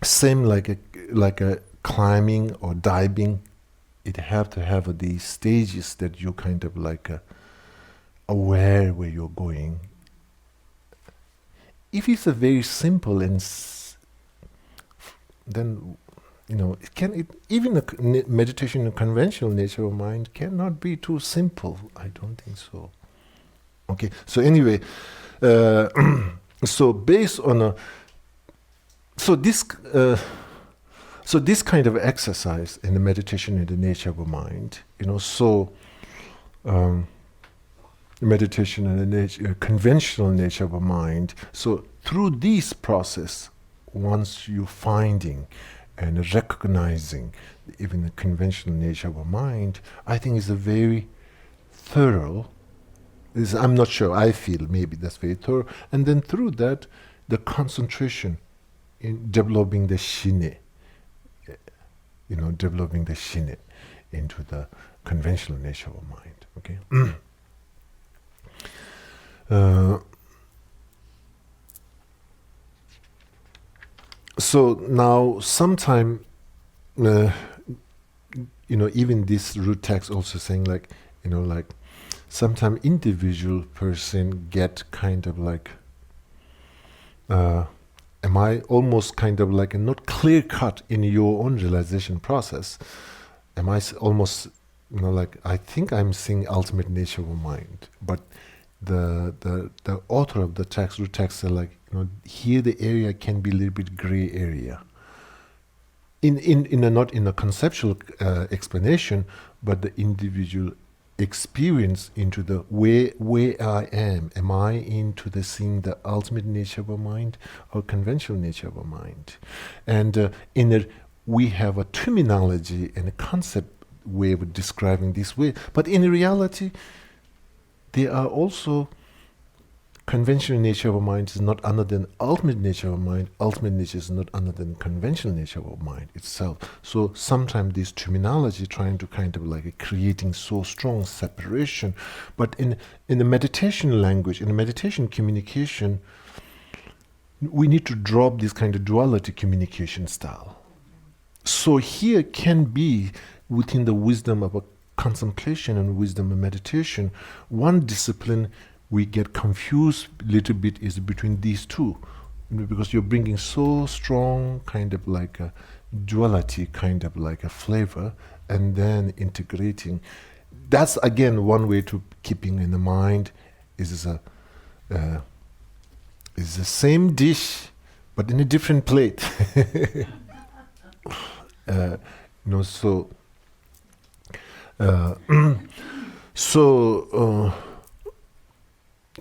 same like a climbing or diving. It have to have these stages that you kind of like aware where you're going. If it's a very simple and then even a meditation in conventional nature of mind cannot be too simple. I don't think so. Okay, so anyway, so based on this kind of exercise in the meditation in the nature of a mind, meditation in the conventional nature of a mind. So through this process, once you're finding and recognizing even the conventional nature of a mind, I think is a very thorough. I'm not sure. I feel maybe that's very thorough, and then through that, the concentration in developing the shine, developing the shine into the conventional nature of a mind. Okay. So now, sometime, even this root text also saying like, sometime individual person get kind of like, am I almost kind of like not clear cut in your own realization process? Am I almost, like I think I'm seeing ultimate nature of mind, but the author of the text, root text, are like, here the area can be a little bit gray area. Not in a conceptual explanation, but the individual experience into the where I am. Am I into the seeing the ultimate nature of a mind or conventional nature of a mind? And we have a terminology and a concept way of describing this way, but in reality, there are also conventional nature of a mind is not other than ultimate nature of a mind. Ultimate nature is not other than conventional nature of a mind itself. So sometimes this terminology trying to kind of like creating so strong separation, but in the meditation language, in the meditation communication, we need to drop this kind of duality communication style. So here can be within the wisdom of a contemplation and wisdom of meditation, one discipline we get confused a little bit is between these two, because you're bringing so strong kind of like a duality, kind of like a flavor, and then integrating. That's again one way to keeping in the mind is the same dish, but in a different plate.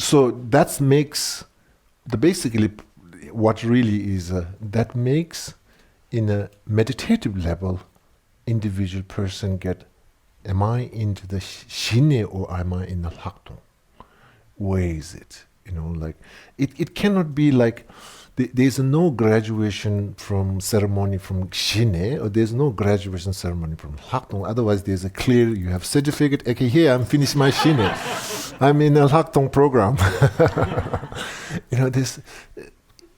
So that makes basically what really is that makes in a meditative level individual person get, am I into the shine or am I in the lakton? Where is it? Like it cannot be like there's no graduation from ceremony from shine, or there's no graduation ceremony from lakton. Otherwise, there's a clear, you have certificate. Okay, here I'm finished my shine. I'm in a lakton program. This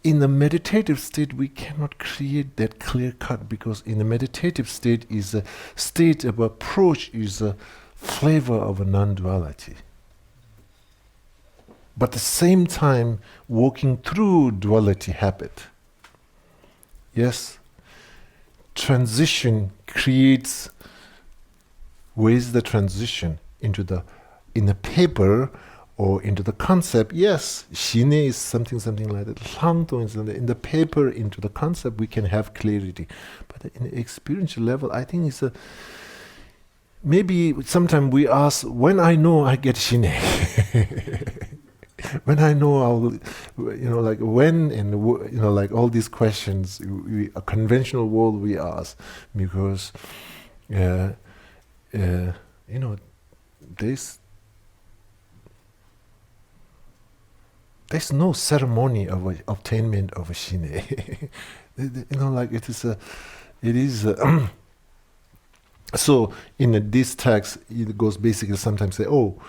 in the meditative state we cannot create that clear cut, because in the meditative state is a state of approach, is a flavor of a non-duality. But at the same time, walking through duality habit. Yes, transition creates with the transition into in the paper or into the concept, yes, Shine is something like that. Langtong is in the paper, into the concept, we can have clarity. But in the experiential level, I think it's maybe sometimes we ask, when I know I get Shine, when I know I'll, like when and like all these questions, a conventional world we ask, because there's no ceremony of obtainment of a Shine. Like it is. So in this text, it goes basically sometimes say, oh,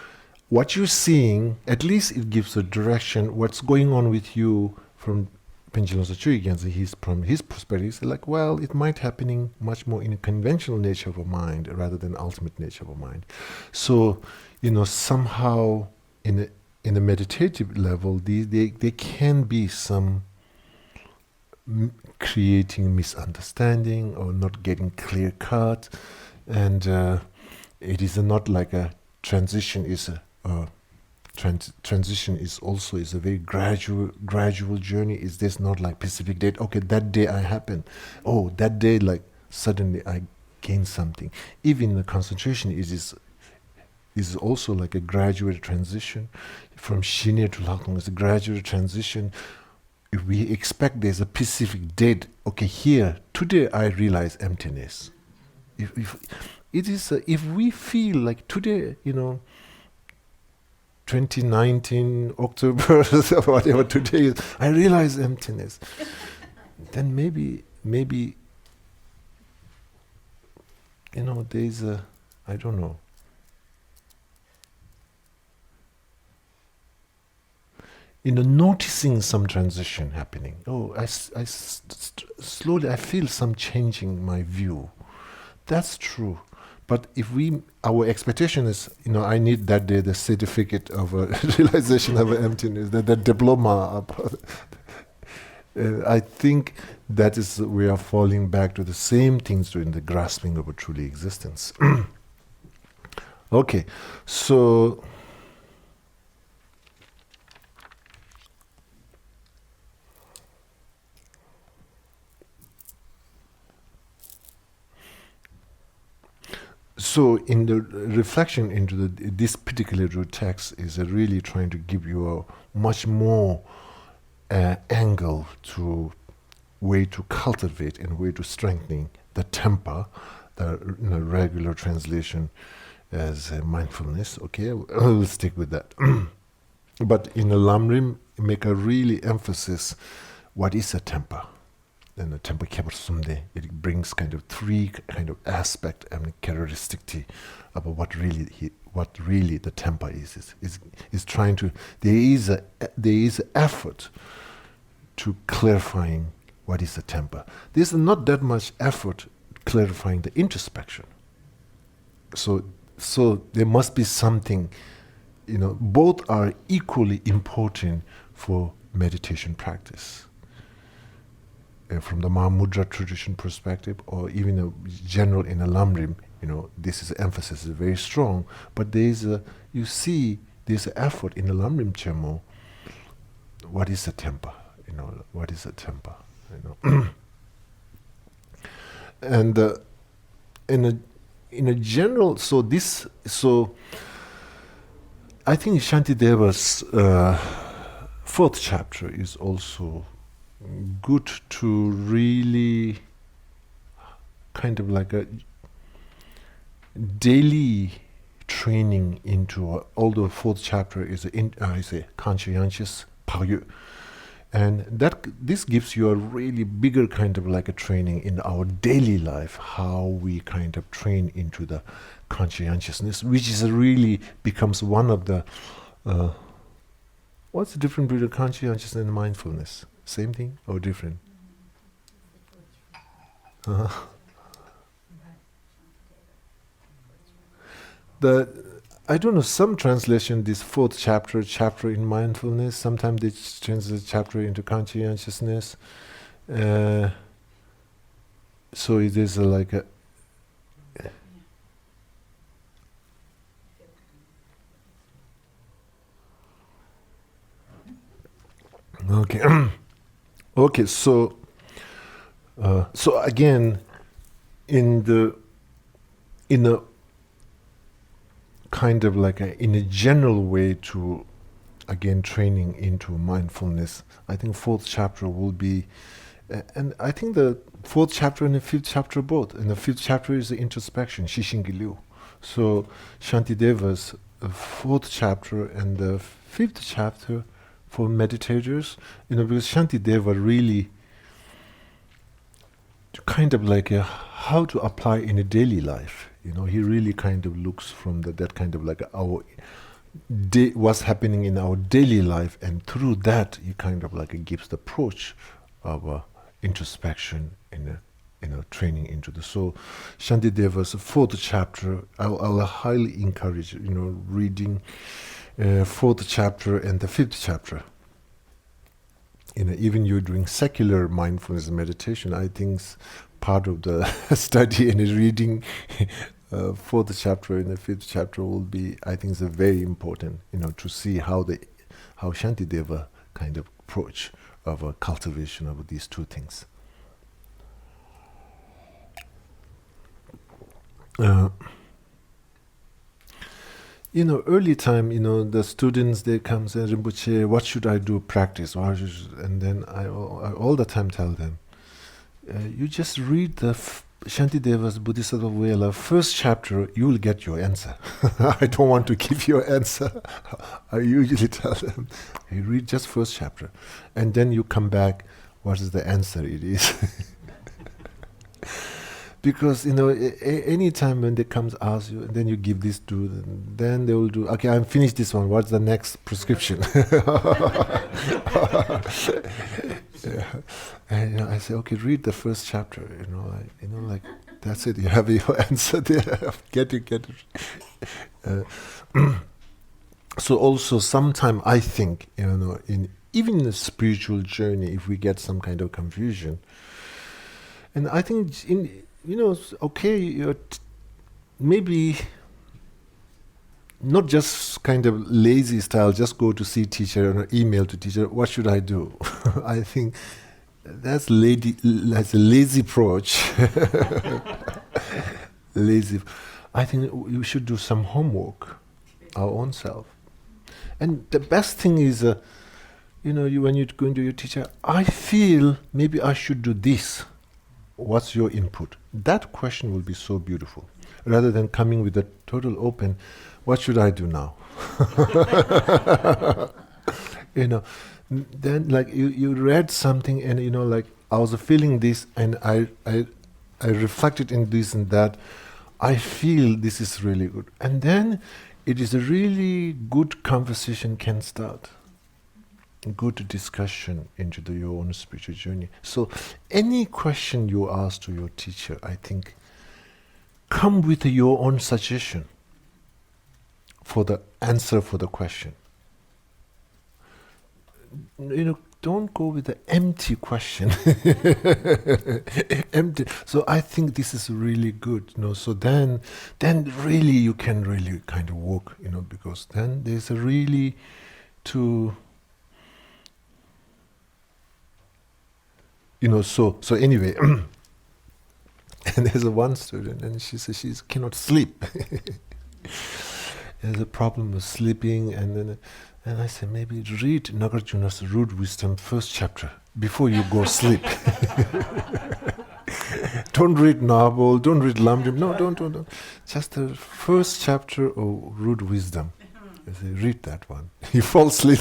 what you're seeing, at least it gives a direction. What's going on with you from Panchen Lobsang Chokyi Gyaltsen, from his perspective, he's like, well, it might happening much more in a conventional nature of a mind rather than ultimate nature of a mind. So, somehow in the meditative level, there can be some creating misunderstanding or not getting clear cut, and it is not like a transition is transition is also a very gradual journey. Is this not like specific date? Okay, that day I happen. Oh, that day like suddenly I gain something. Even the concentration is also like a gradual transition from Shine to Langtong. It's a gradual transition. If we expect there's a specific date, okay, here today I realize emptiness. If it is, if we feel like today, 2019 October or whatever today is, I realize emptiness, then maybe there's a, I don't know. Noticing some transition happening. Oh, slowly I feel some changing my view. That's true. But if our expectation is, I need that day the certificate of a realization of emptiness, the diploma. I think that is, we are falling back to the same things in the grasping of a truly existence. Okay, so in the reflection into this particular text is really trying to give you a much more angle to way to cultivate and way to strengthening the temper, the regular translation as mindfulness. Okay, I will stick with that. But in the Lamrim, make a really emphasis, what is a temper? And the temper Kepersumde, it brings kind of three kind of aspect and characteristic about what really the temper is trying to, there is an effort to clarifying what is the temper. There's not that much effort clarifying the introspection. So there must be something, both are equally important for meditation practice. From the Mahamudra tradition perspective, or even general in a Lamrim, this is emphasis is very strong. But there's an effort in the Lamrim Chemo. What is the temper? What is the temper? And in a general, so I think Shantideva's fourth chapter is also good to really kind of like a daily training into, although fourth chapter is a conscientious pagyu, and this gives you a really bigger kind of like a training in our daily life, how we kind of train into the conscientiousness, which is really becomes one of the what's the difference between conscientiousness and mindfulness? Same thing or different? I don't know, some translation, this fourth chapter in mindfulness, sometimes they translate chapter into conscientiousness. So it is like a... Okay. Okay, so again, in a kind of like in a general way to, again, training into mindfulness, I think fourth chapter will be, and I think the fourth chapter and the fifth chapter both. And the fifth chapter is the introspection, Shishingi-Liu. So Shantideva's fourth chapter and the fifth chapter for meditators, because Shantideva really kind of like how to apply in a daily life. He really kind of looks from that kind of like our what's happening in our daily life, and through that he kind of like gives the approach of introspection in a training into the soul. Shantideva's fourth chapter, I'll highly encourage reading fourth chapter and the fifth chapter. Even you're doing secular mindfulness meditation, I think part of the study and reading fourth chapter and the fifth chapter will be, I think, is very important, to see how Shantideva kind of approach of a cultivation of these two things. Early time, the students, they come and say, Rinpoche, what should I do practice? And then I all the time tell them, you just read the Shantideva's Bodhisattva Vela first chapter, you will get your answer. I don't want to give you an answer. I usually tell them, you read just first chapter, and then you come back, what is the answer it is. Because, any time when they come to ask you, and then you give this to them, then they will do, okay, I'm finished this one, what's the next prescription? Yeah. And I say, okay, read the first chapter, like, that's it, you have your answer there. Get it. So also, sometime I think, even in a spiritual journey, if we get some kind of confusion, and I think okay, maybe not just kind of lazy style, just go to see teacher or email to teacher, what should I do? I think that's a lazy approach. Lazy. I think you should do some homework, our own self. And the best thing is, when you're going to your teacher, I feel maybe I should do this. What's your input? That question will be so beautiful. Rather than coming with a total open, what should I do now? Then like you read something and like I was feeling this and I reflected in this and that. I feel this is really good. And then it is a really good conversation can start. Good discussion into your own spiritual journey. So any question you ask to your teacher, I think, come with your own suggestion for the answer for the question. Don't go with the empty question. Empty. So I think this is really good. So then really you can really kind of walk. Because then there's a really to. So anyway, and there's one student, and she says she cannot sleep. There's a problem with sleeping, and I said maybe read Nagarjuna's Rude Wisdom first chapter before you go sleep. Don't read novel, don't read Lamrim, no, don't. Just the first chapter of Rude Wisdom. I say, read that one. You fall asleep.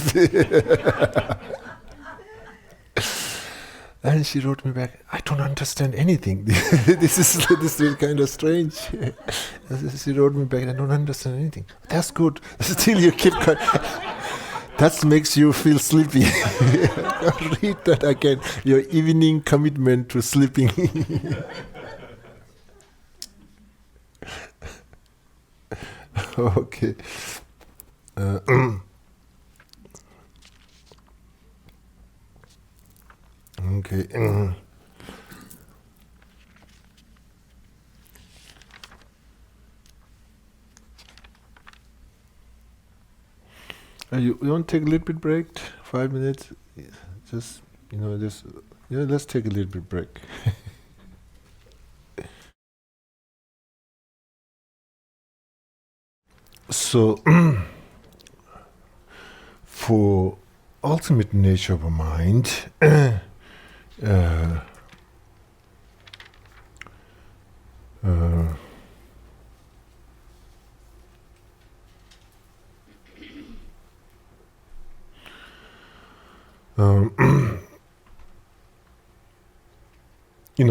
And she wrote me back, I don't understand anything. This is kind of strange. She wrote me back, I don't understand anything. That's good. Still you keep quiet. That makes you feel sleepy. Read that again. Your evening commitment to sleeping. Okay. Okay. You want to take a little bit break? 5 minutes? just let's take a little bit break. So, for ultimate nature of a mind,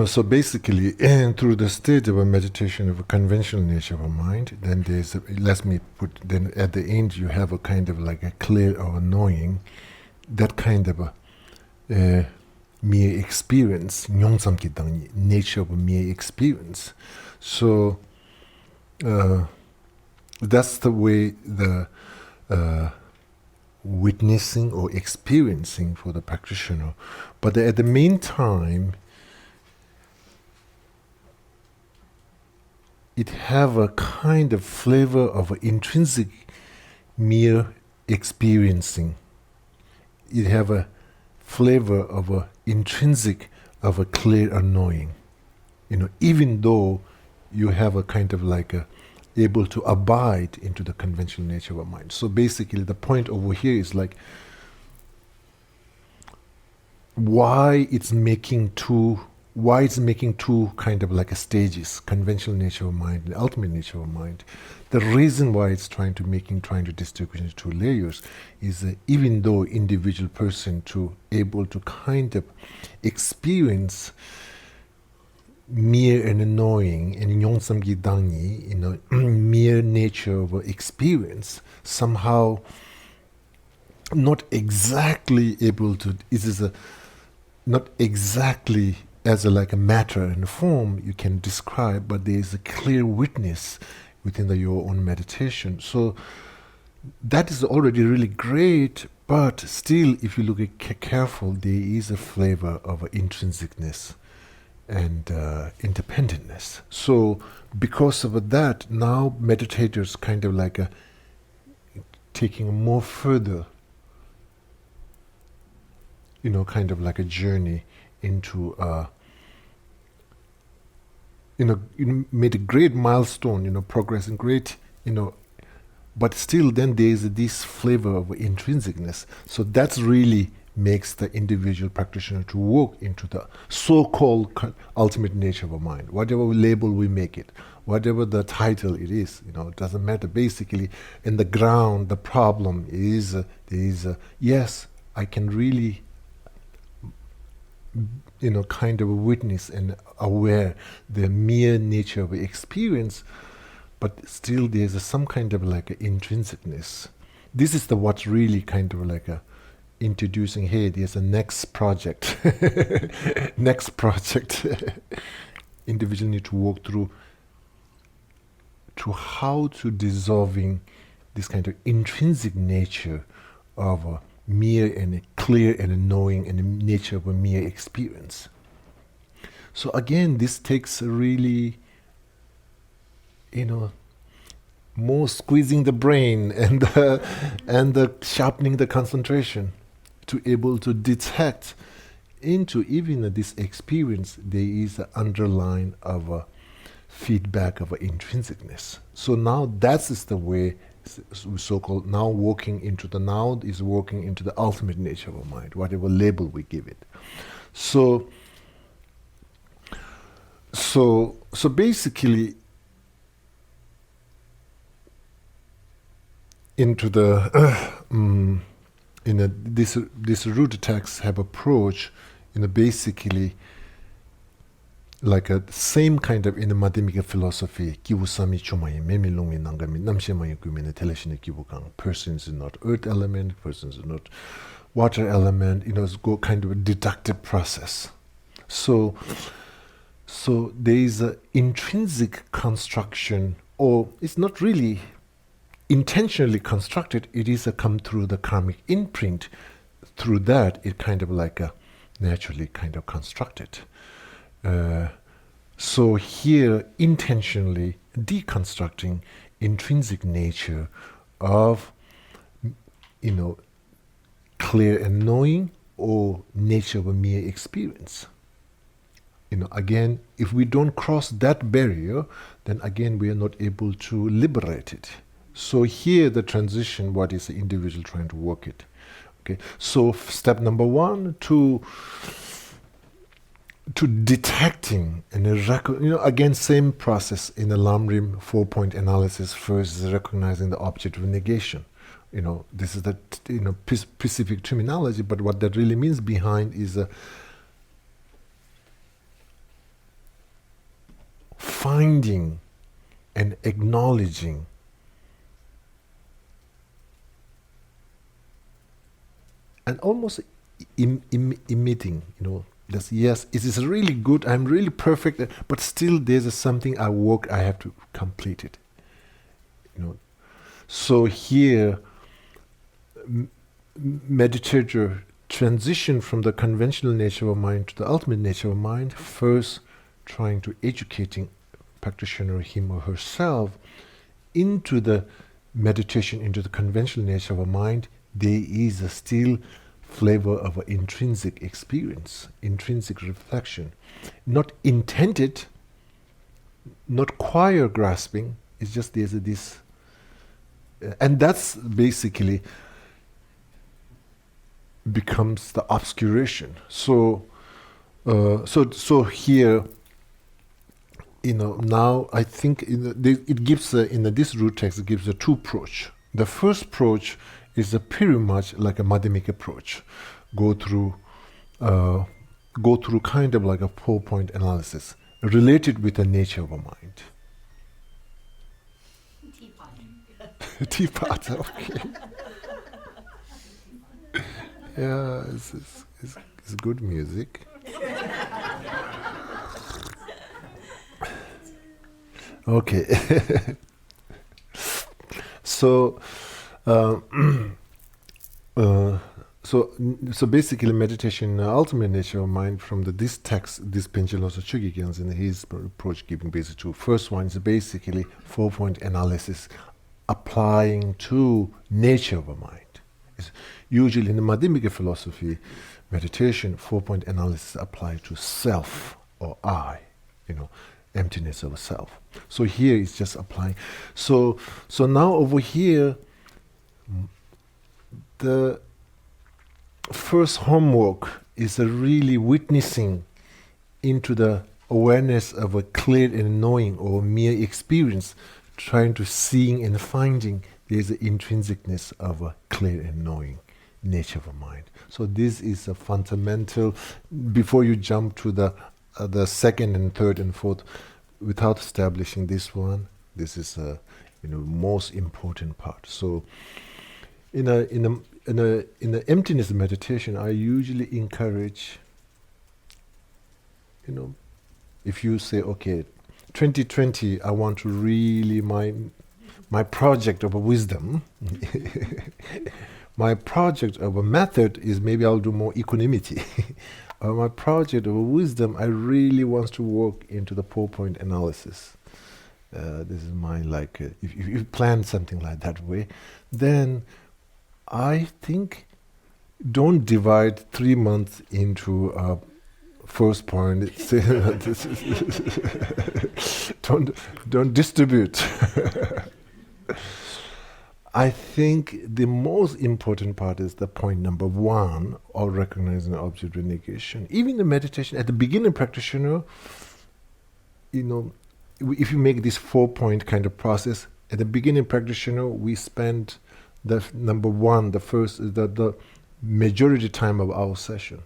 so basically, and through the state of a meditation of a conventional nature of a mind, then then at the end you have a kind of like a clear or a knowing, that kind of a mere experience, nature of a mere experience. So that's the way the witnessing or experiencing for the practitioner. But at the meantime, it have a kind of flavor of an intrinsic mere experiencing. It have a flavor of a intrinsic of a clear unknowing. Even though you have a kind of like a able to abide into the conventional nature of a mind. So basically the point over here is like why it's making two kind of like a stages, conventional nature of mind and ultimate nature of mind. The reason why it's trying to distinguish into two layers is that even though individual person able to kind of experience mere and knowing and nyongsamgi dangi, mere nature of experience, somehow not exactly able to, not exactly as like a matter and form you can describe, but there is a clear witness within your own meditation. So that is already really great, but still, if you look at careful, there is a flavor of intrinsicness and independentness. So because of that, now meditators kind of like taking a more further, kind of like a journey into made a great milestone, progressing great, but still then there is this flavor of intrinsicness. So that's really makes the individual practitioner to walk into the so-called ultimate nature of a mind. Whatever label we make it, whatever the title it is, it doesn't matter. Basically, in the ground, the problem is, yes, I can really kind of a witness and aware the mere nature of experience, but still there's some kind of like intrinsicness. This is what's really kind of like introducing, hey, there's a next project. Individual need to walk through to how to dissolving this kind of intrinsic nature of a mere and clear and knowing and the nature of a mere experience. So again, this takes a really, more squeezing the brain and the sharpening the concentration to able to detect into even this experience there is an underline of a feedback of an intrinsicness. So now that is the way so-called now walking into the now is walking into the ultimate nature of a mind, whatever label we give it. So basically into the this root texts have approach basically like a same kind of in the Madhyamika philosophy, Kivusami Chumayi, Memi Lungi Nangami, Namshemayi Kumine, Teleshine Kivukang, persons are not earth element, persons are not water element, it's go kind of a deductive process. So there is an intrinsic construction, or it's not really intentionally constructed, it is a come through the karmic imprint. Through that, it kind of like a naturally kind of constructed. So here, intentionally deconstructing intrinsic nature of, clear and knowing, or nature of a mere experience. Again, if we don't cross that barrier, then again we are not able to liberate it. So here the transition, what is the individual trying to work it? Okay, so step number one, to detecting and again same process in the Lamrim 4-point analysis. First is recognizing the object of negation. This is the specific terminology, but what that really means behind is finding and acknowledging and almost emitting, yes, it is really good, I'm really perfect, but still there's something I have to complete it. So here, meditator transition from the conventional nature of mind to the ultimate nature of mind, first trying to educating practitioner, him or herself, into the meditation, into the conventional nature of a mind. There is a still flavor of an intrinsic experience, intrinsic reflection, not intended, not choir grasping. It's just there's this, and that's basically becomes the obscuration. So here, now I think it gives in this root text, it gives a two approach. The first approach is pretty much like a Madhyamik approach. Go through kind of like a 4-point analysis related with the nature of a mind. Teapot. Teapot, okay. Yeah, it's good music. Okay. So basically meditation, ultimate nature of mind, from this text, this Panchen Lobsang Chokyi Gyaltsen, his approach giving basic two. First one is basically 4-point analysis applying to nature of a mind. It's usually in the Madhyamika philosophy, meditation, 4-point analysis applied to self or I, emptiness of self. So here it's just applying. So now over here, the first homework is really witnessing into the awareness of a clear and knowing or mere experience, trying to seeing and finding there's an intrinsicness of a clear and knowing nature of a mind. So this is a fundamental, before you jump to the second and third and fourth, without establishing this one, this is a most important part. So in the emptiness meditation, I usually encourage, if you say, okay, 2020, I want to really my project of a wisdom, my project of a method is maybe I'll do more equanimity. My project of a wisdom, I really want to work into the 4-point analysis. This is my if you plan something like that way, then I think don't divide 3 months into first point. don't distribute. I think the most important part is the point number 1, or recognizing the object of negation. Even the meditation at the beginning, practitioner, if you make this 4-point kind of process at the beginning, practitioner, we spend the number 1, the first, the majority time of our session.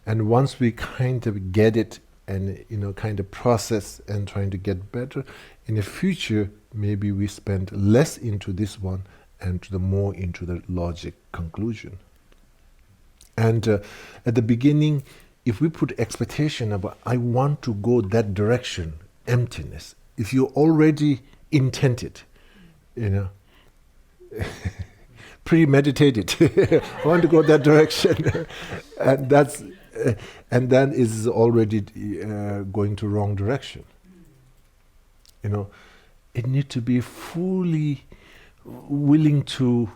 And once we kind of get it and kind of process and trying to get better, in the future maybe we spend less into this one and to the more into the logic conclusion. And at the beginning, if we put expectation about I want to go that direction, emptiness, if you already intended, premeditated, I want to go that direction, and then is already going to wrong direction. It needs to be fully willing to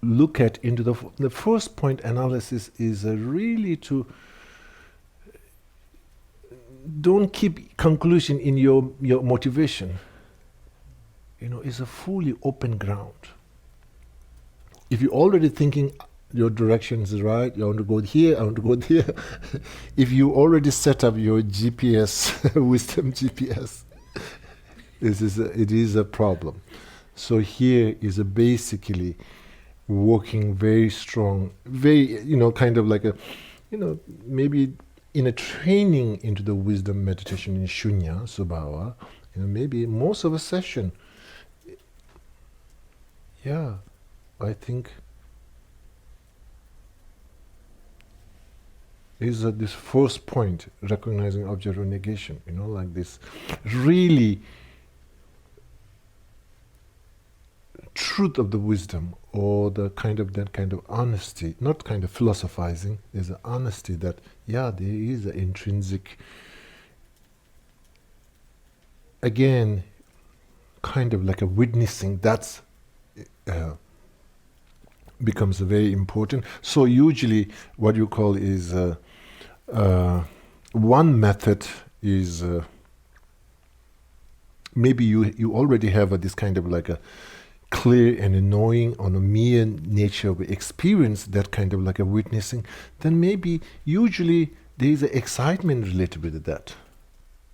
look at into the first point analysis is really to don't keep conclusion in your motivation. It's a fully open ground. If you're already thinking your direction is right, you want to go here, I want to go there. If you already set up your GPS, wisdom GPS, it is a problem. So here is basically working very strong, very, kind of like maybe in a training into the wisdom meditation in Shunya, Subhava, maybe most of a session. Yeah, I think is this first point, recognizing object of negation, like this really truth of the wisdom, or that kind of honesty, not kind of philosophizing. There's an honesty that, there is an intrinsic, again, kind of like a witnessing, that's becomes very important. So usually what you call is one method is maybe you already have this kind of like a clear and knowing on a mere nature of experience, that kind of like a witnessing, then maybe usually there is an excitement related with that,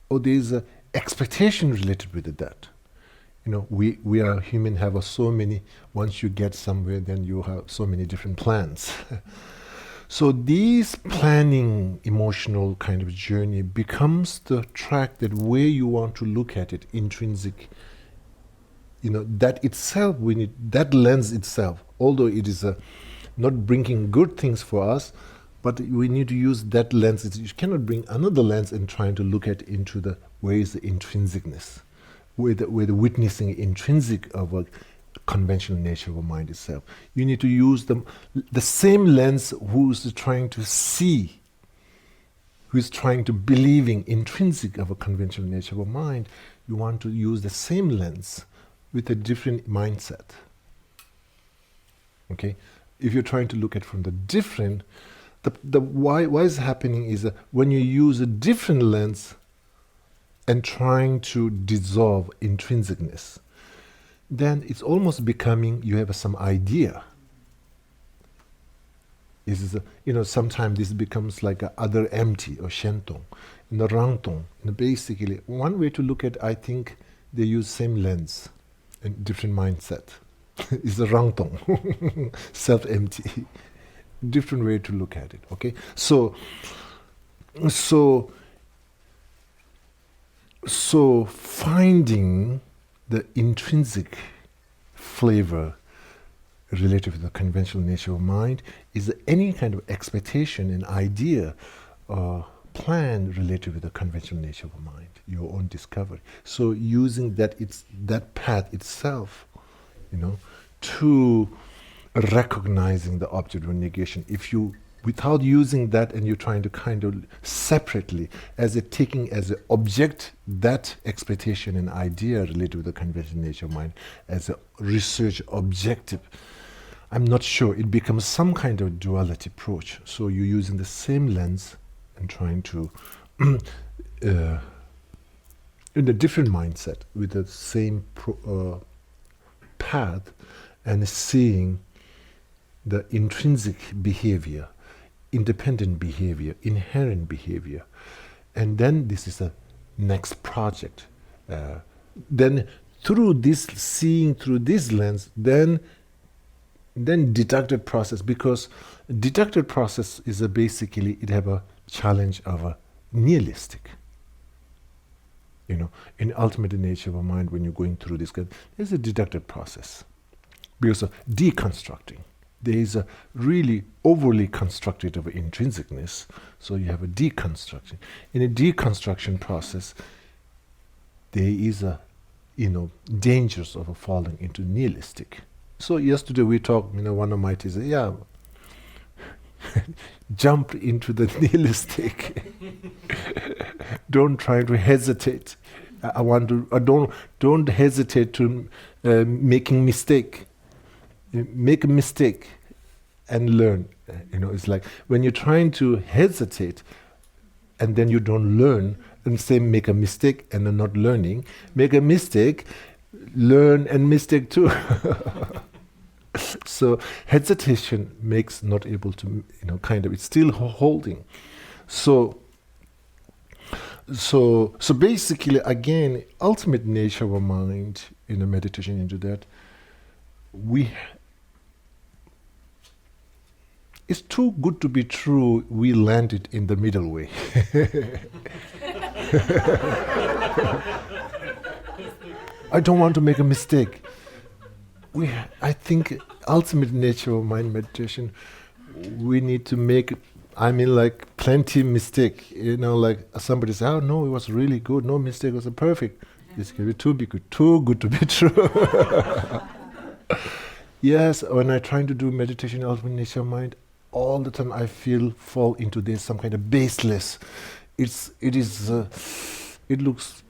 or there is an expectation related with that. We are human, have so many, once you get somewhere, then you have so many different plans. So these planning emotional kind of journey becomes the track that where you want to look at it, intrinsic, that itself, we need that lens itself, although it is not bringing good things for us, but we need to use that lens. You cannot bring another lens and trying to look at into the where is the intrinsicness, where the witnessing intrinsic of a conventional nature of a mind itself. You need to use the same lens who's trying to see, who's trying to believing intrinsic of a conventional nature of a mind. You want to use the same lens with a different mindset. Okay, if you're trying to look at from the different, the why is happening is that when you use a different lens and trying to dissolve intrinsicness, then it's almost becoming you have some idea. Sometimes this becomes like a other empty or shentong, and the rangtong. Basically, one way to look at, I think they use same lens and different mindset. Is the rangtong, self-empty. Different way to look at it. Okay, so finding the intrinsic flavor related to the conventional nature of mind is any kind of expectation, an idea, or plan related with the conventional nature of mind, your own discovery. So using that path itself, to recognizing the object of negation. If you, without using that, and you're trying to kind of separately, taking as an object that expectation and idea related with the conventional nature of mind as a research objective, I'm not sure. It becomes some kind of duality approach. So you're using the same lens and trying to, in a different mindset, with the same path, and seeing the intrinsic behavior, independent behavior, inherent behavior. And then this is the next project. Then through this, seeing through this lens, then deducted process, because deducted process is basically, it have a challenge of a nihilistic. In ultimate nature of a mind, when you're going through this, there's a deducted process. Because of deconstructing. There is a really overly constructed of intrinsicness, so you have a deconstruction. In a deconstruction process, there is a, dangers of falling into nihilistic. So yesterday we talked, one of my teachers, jump into the nihilistic. Don't try to hesitate. Don't hesitate to making mistake. You make a mistake and learn. It's like when you're trying to hesitate and then you don't learn, and say make a mistake and then not learning, make a mistake, learn and mistake too. So hesitation makes not able to, it's still holding. So basically, again, ultimate nature of our mind in a meditation into that, it's too good to be true, we landed in the middle way. I don't want to make a mistake. I think ultimate nature of mind meditation, we need to make, plenty mistake. Like somebody says, oh no, it was really good, no mistake, it was perfect. It's going to be too good to be true. Yes, when I'm trying to do meditation, ultimate nature of mind, all the time I fall into this, some kind of baseless. It looks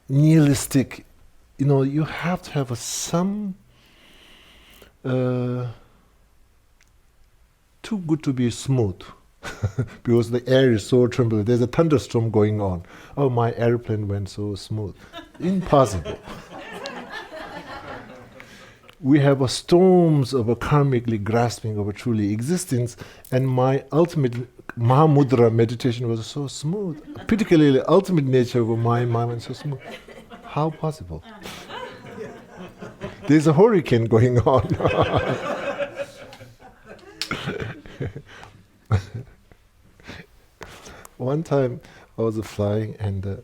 nihilistic. You have to have some too good to be smooth. Because the air is so trembling. There's a thunderstorm going on. Oh, my airplane went so smooth. Impossible. We have a storms of a karmically grasping of a truly existence, and my ultimate Mahamudra meditation was so smooth. Particularly the ultimate nature of my mind was so smooth. How possible? There's a hurricane going on. One time I was flying, and the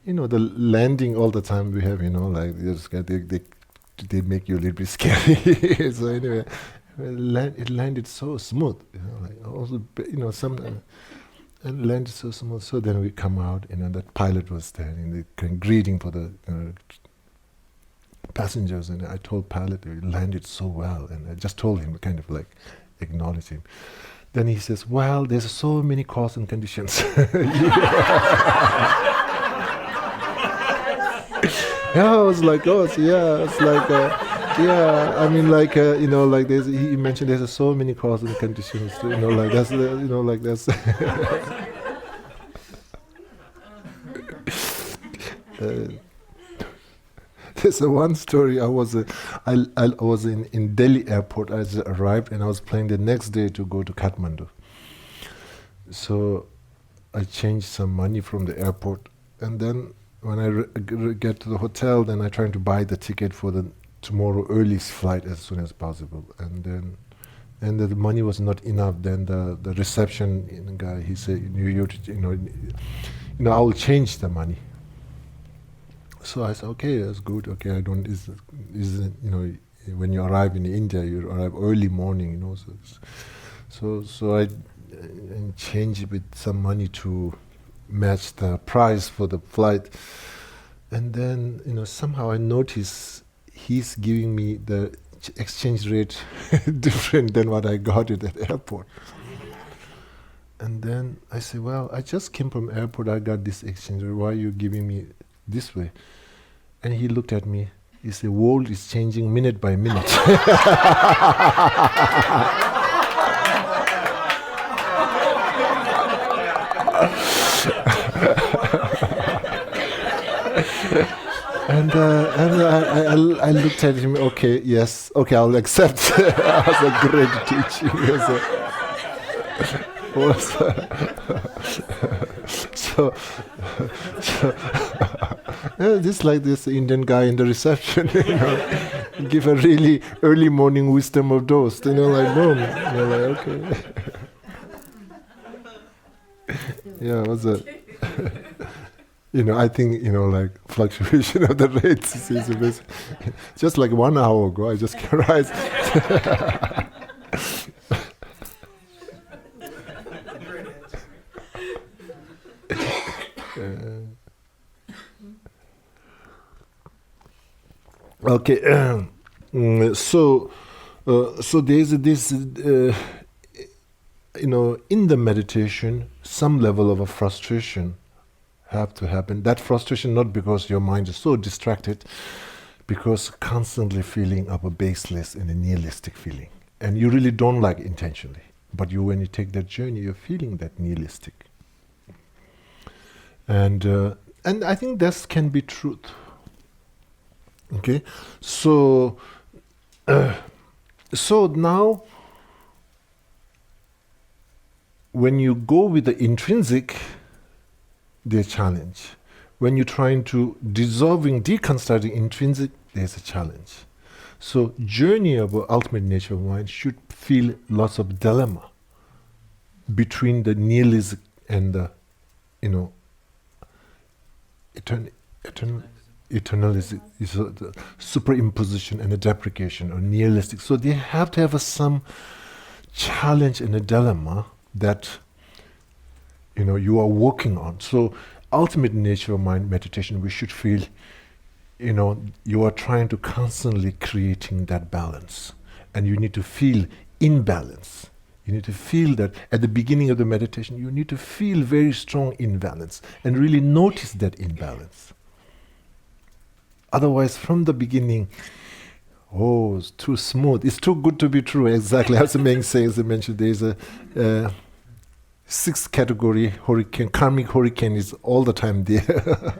landing all the time we have, they make you a little bit scary. So anyway, it landed so smooth, and landed so smooth. So then we come out, that pilot was there, and they greeting for the passengers, and I told pilot it landed so well, and I just told him, kind of like acknowledge him. Then he says, well, there's so many causes and conditions. Yeah, I was like, oh, so yeah, it's like, there's, he mentioned there's so many causes and conditions, that's. There's one story. I was in Delhi airport. I just arrived, and I was planning the next day to go to Kathmandu. So I changed some money from the airport, and then when I get to the hotel, then I try to buy the ticket for the tomorrow earliest flight as soon as possible. And then the money was not enough. Then the reception guy, he said, I will change the money. So I said, okay, that's good. Okay, I don't. When you arrive in India, you arrive early morning, So I change it with some money to match the price for the flight. And then, somehow I notice he's giving me the exchange rate different than what I got at the airport. And then I say, well, I just came from airport. I got this exchange rate. Why are you giving me this way? And he looked at me. He said, world is changing minute by minute. And I looked at him. Okay, yes, okay, I'll accept. That was a great teaching. So just like this Indian guy in the reception, give a really early morning wisdom of dose, like boom, okay. Yeah, what's that? I think, like fluctuation of the rates is a bit, just like 1 hour ago, I just realized. Okay, so there's this, in the meditation, some level of a frustration have to happen. That frustration not because your mind is so distracted, because constantly feeling of a baseless and a nihilistic feeling. And you really don't like it intentionally. But when you take that journey, you're feeling that nihilistic. And I think that can be truth. Okay? So now, when you go with the intrinsic, there's a challenge. When you're trying to deconstructing intrinsic, there's a challenge. So journey of ultimate nature of mind should feel lots of dilemma between the nihilism and the, eternalism, is the superimposition and the deprecation or nihilistic. So they have to have some challenge and a dilemma that you are working on. So ultimate nature of mind meditation, we should feel you are trying to constantly creating that balance, and you need to feel imbalance. You need to feel that at the beginning of the meditation, you need to feel very strong imbalance and really notice that imbalance. Otherwise, from the beginning, it's too smooth. It's too good to be true. Exactly as the Meng says, I mentioned there's a sixth category hurricane, karmic hurricane is all the time there.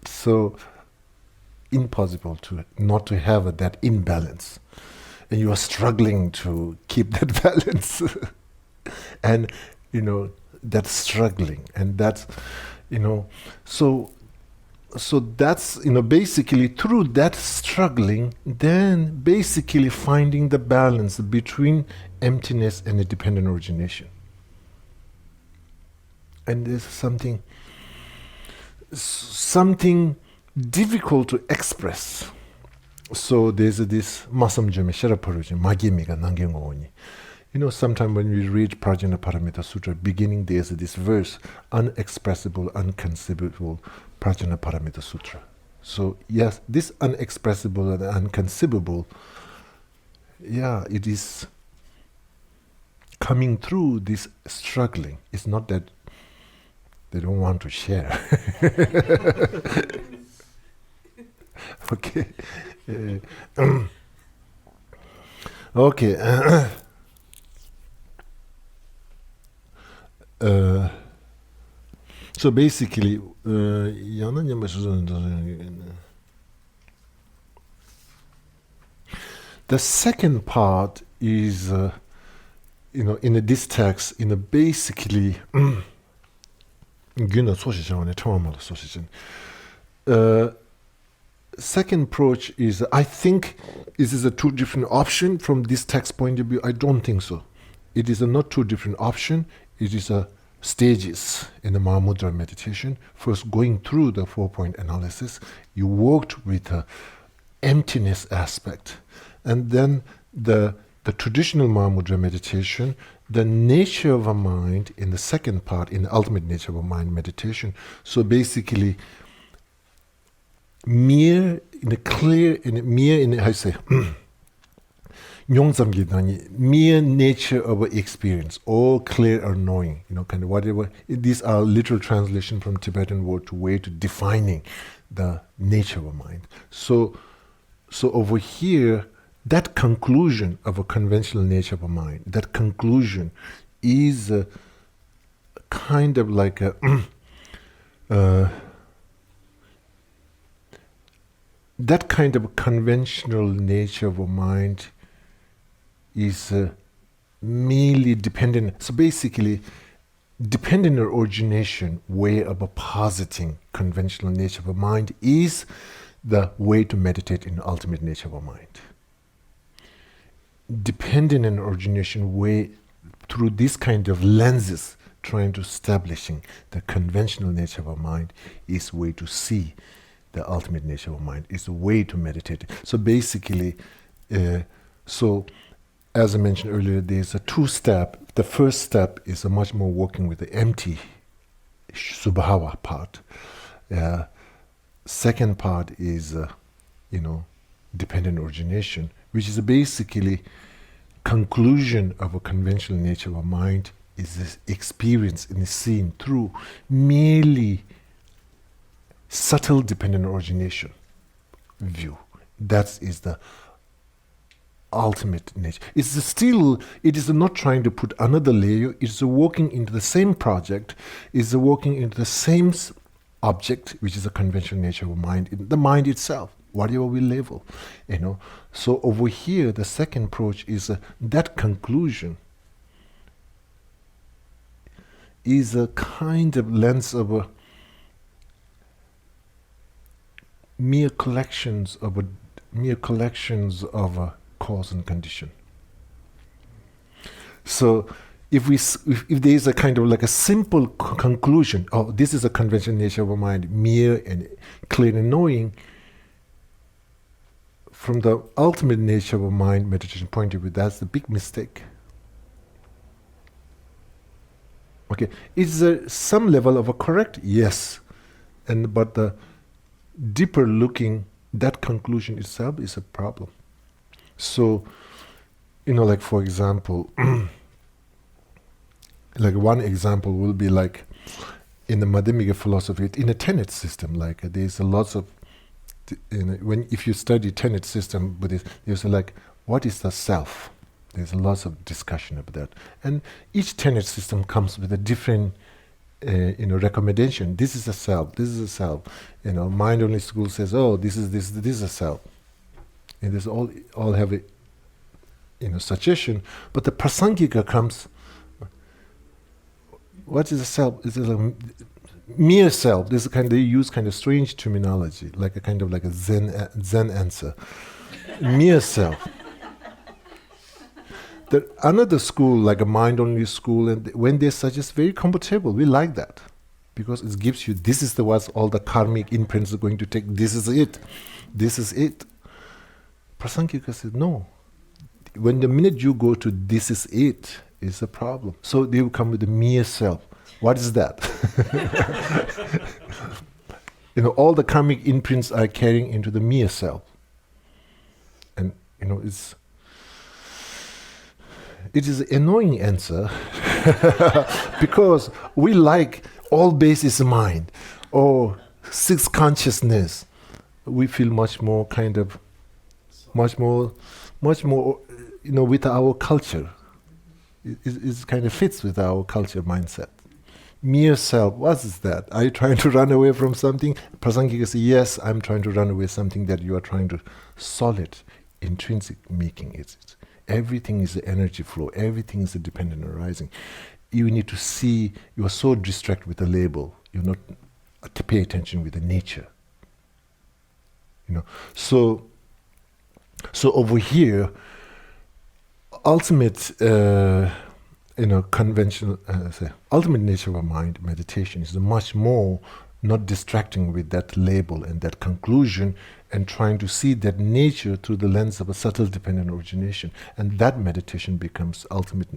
So impossible not to have that imbalance. And you are struggling to keep that balance. And, that's struggling. And that's, so that's, basically through that struggling, then basically finding the balance between emptiness and a dependent origination. And there's something difficult to express. So there's this masam jame sharaparuji magimiga nangengo. Sometimes when we read Prajna Paramita Sutra, beginning there's this verse, unexpressible, unconceivable Prajna Paramita Sutra. So yes, this unexpressible and unconceivable, it is coming through this struggling. It's not that they don't want to share. Okay. Okay. So basically, the second part is, in this text, basically, second approach is, I think, this is a two different option from this text point of view. I don't think so. It is not two different option. It is stages in the Mahamudra meditation. First, going through the 4-point analysis, you worked with the emptiness aspect, and then the traditional Mahamudra meditation, the nature of a mind in the second part, in the ultimate nature of a mind meditation. So basically, mere in a clear, mere nature of experience, all clear or knowing, kind of whatever. These are literal translation from Tibetan word to way to defining the nature of a mind. So over here, that conclusion of a conventional nature of a mind, that conclusion is kind of like a that kind of conventional nature of a mind is merely dependent. So basically, dependent origination way of positing conventional nature of a mind is the way to meditate in the ultimate nature of a mind. Dependent and origination way through this kind of lenses, trying to establishing the conventional nature of a mind is way to see the ultimate nature of a mind, is a way to meditate. So basically, as I mentioned earlier, there's a two-step. The first step is a much more working with the empty subhava part. Second part is, dependent origination, which is basically conclusion of a conventional nature of a mind is this experience and is seen through merely subtle dependent origination view. That is the ultimate nature. It is not trying to put another layer. It's walking into the same project. It's walking into the same object, which is the conventional nature of mind, the mind itself, whatever we label, So over here, the second approach is that conclusion is a kind of lens of mere collections of cause and condition. So if there is a kind of like a simple conclusion, oh, this is a conventional nature of a mind, mere and clear and knowing, from the ultimate nature of a mind meditation point of view, that's the big mistake. Okay, is there some level of a correct? Yes, but the deeper looking, that conclusion itself is a problem. So, like for example, like one example will be like in the Madhyamika philosophy, in a tenet system, like there's a lots of, if you study tenet system Buddhist, there's like, what is the self? There's lots of discussion about that. And each tenet system comes with a different recommendation. This is a self, this is a self. Mind only school says, oh, this is a self. And this all have a suggestion. But the Prasangika comes, what is a self? Is it a mere self? This is they use kind of strange terminology, like a kind of like a Zen answer. Mere self. Another school, like a mind-only school, and when they suggest, very comfortable, we like that. Because it gives you, this is what all the karmic imprints are going to take, this is it. This is it. Prasangika said, no. When the minute you go to this is it, is a problem. So they will come with the mere self. What is that? All the karmic imprints are carrying into the mere self. And, it is an annoying answer because we like all base is mind or six consciousness. We feel much more with our culture. It kind of fits with our culture mindset. Mere self, what is that? Are you trying to run away from something? Prasangika says, yes, I'm trying to run away something that you are trying to solid, intrinsic making it. Everything is the energy flow. Everything is the dependent arising. You need to see, you are so distracted with the label. You're not to pay attention with the nature. So over here, ultimate, conventional, ultimate nature of a mind meditation is much more not distracting with that label and that conclusion, and trying to see that nature through the lens of a subtle dependent origination. And that meditation becomes ultimate,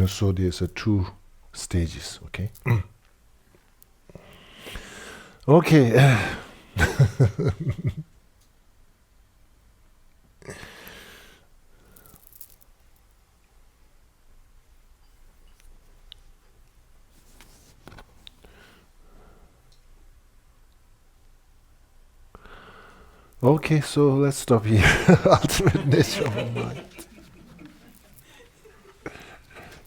so there's two stages, okay? Okay. Okay, so let's stop here. Ultimate nature of mind.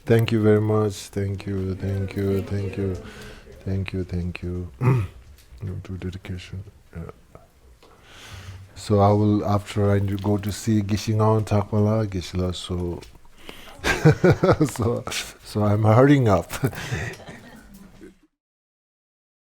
Thank you very much. Thank you. To dedication. So I will, after I go to see Geshe Takpala, Geshe so I'm hurrying up.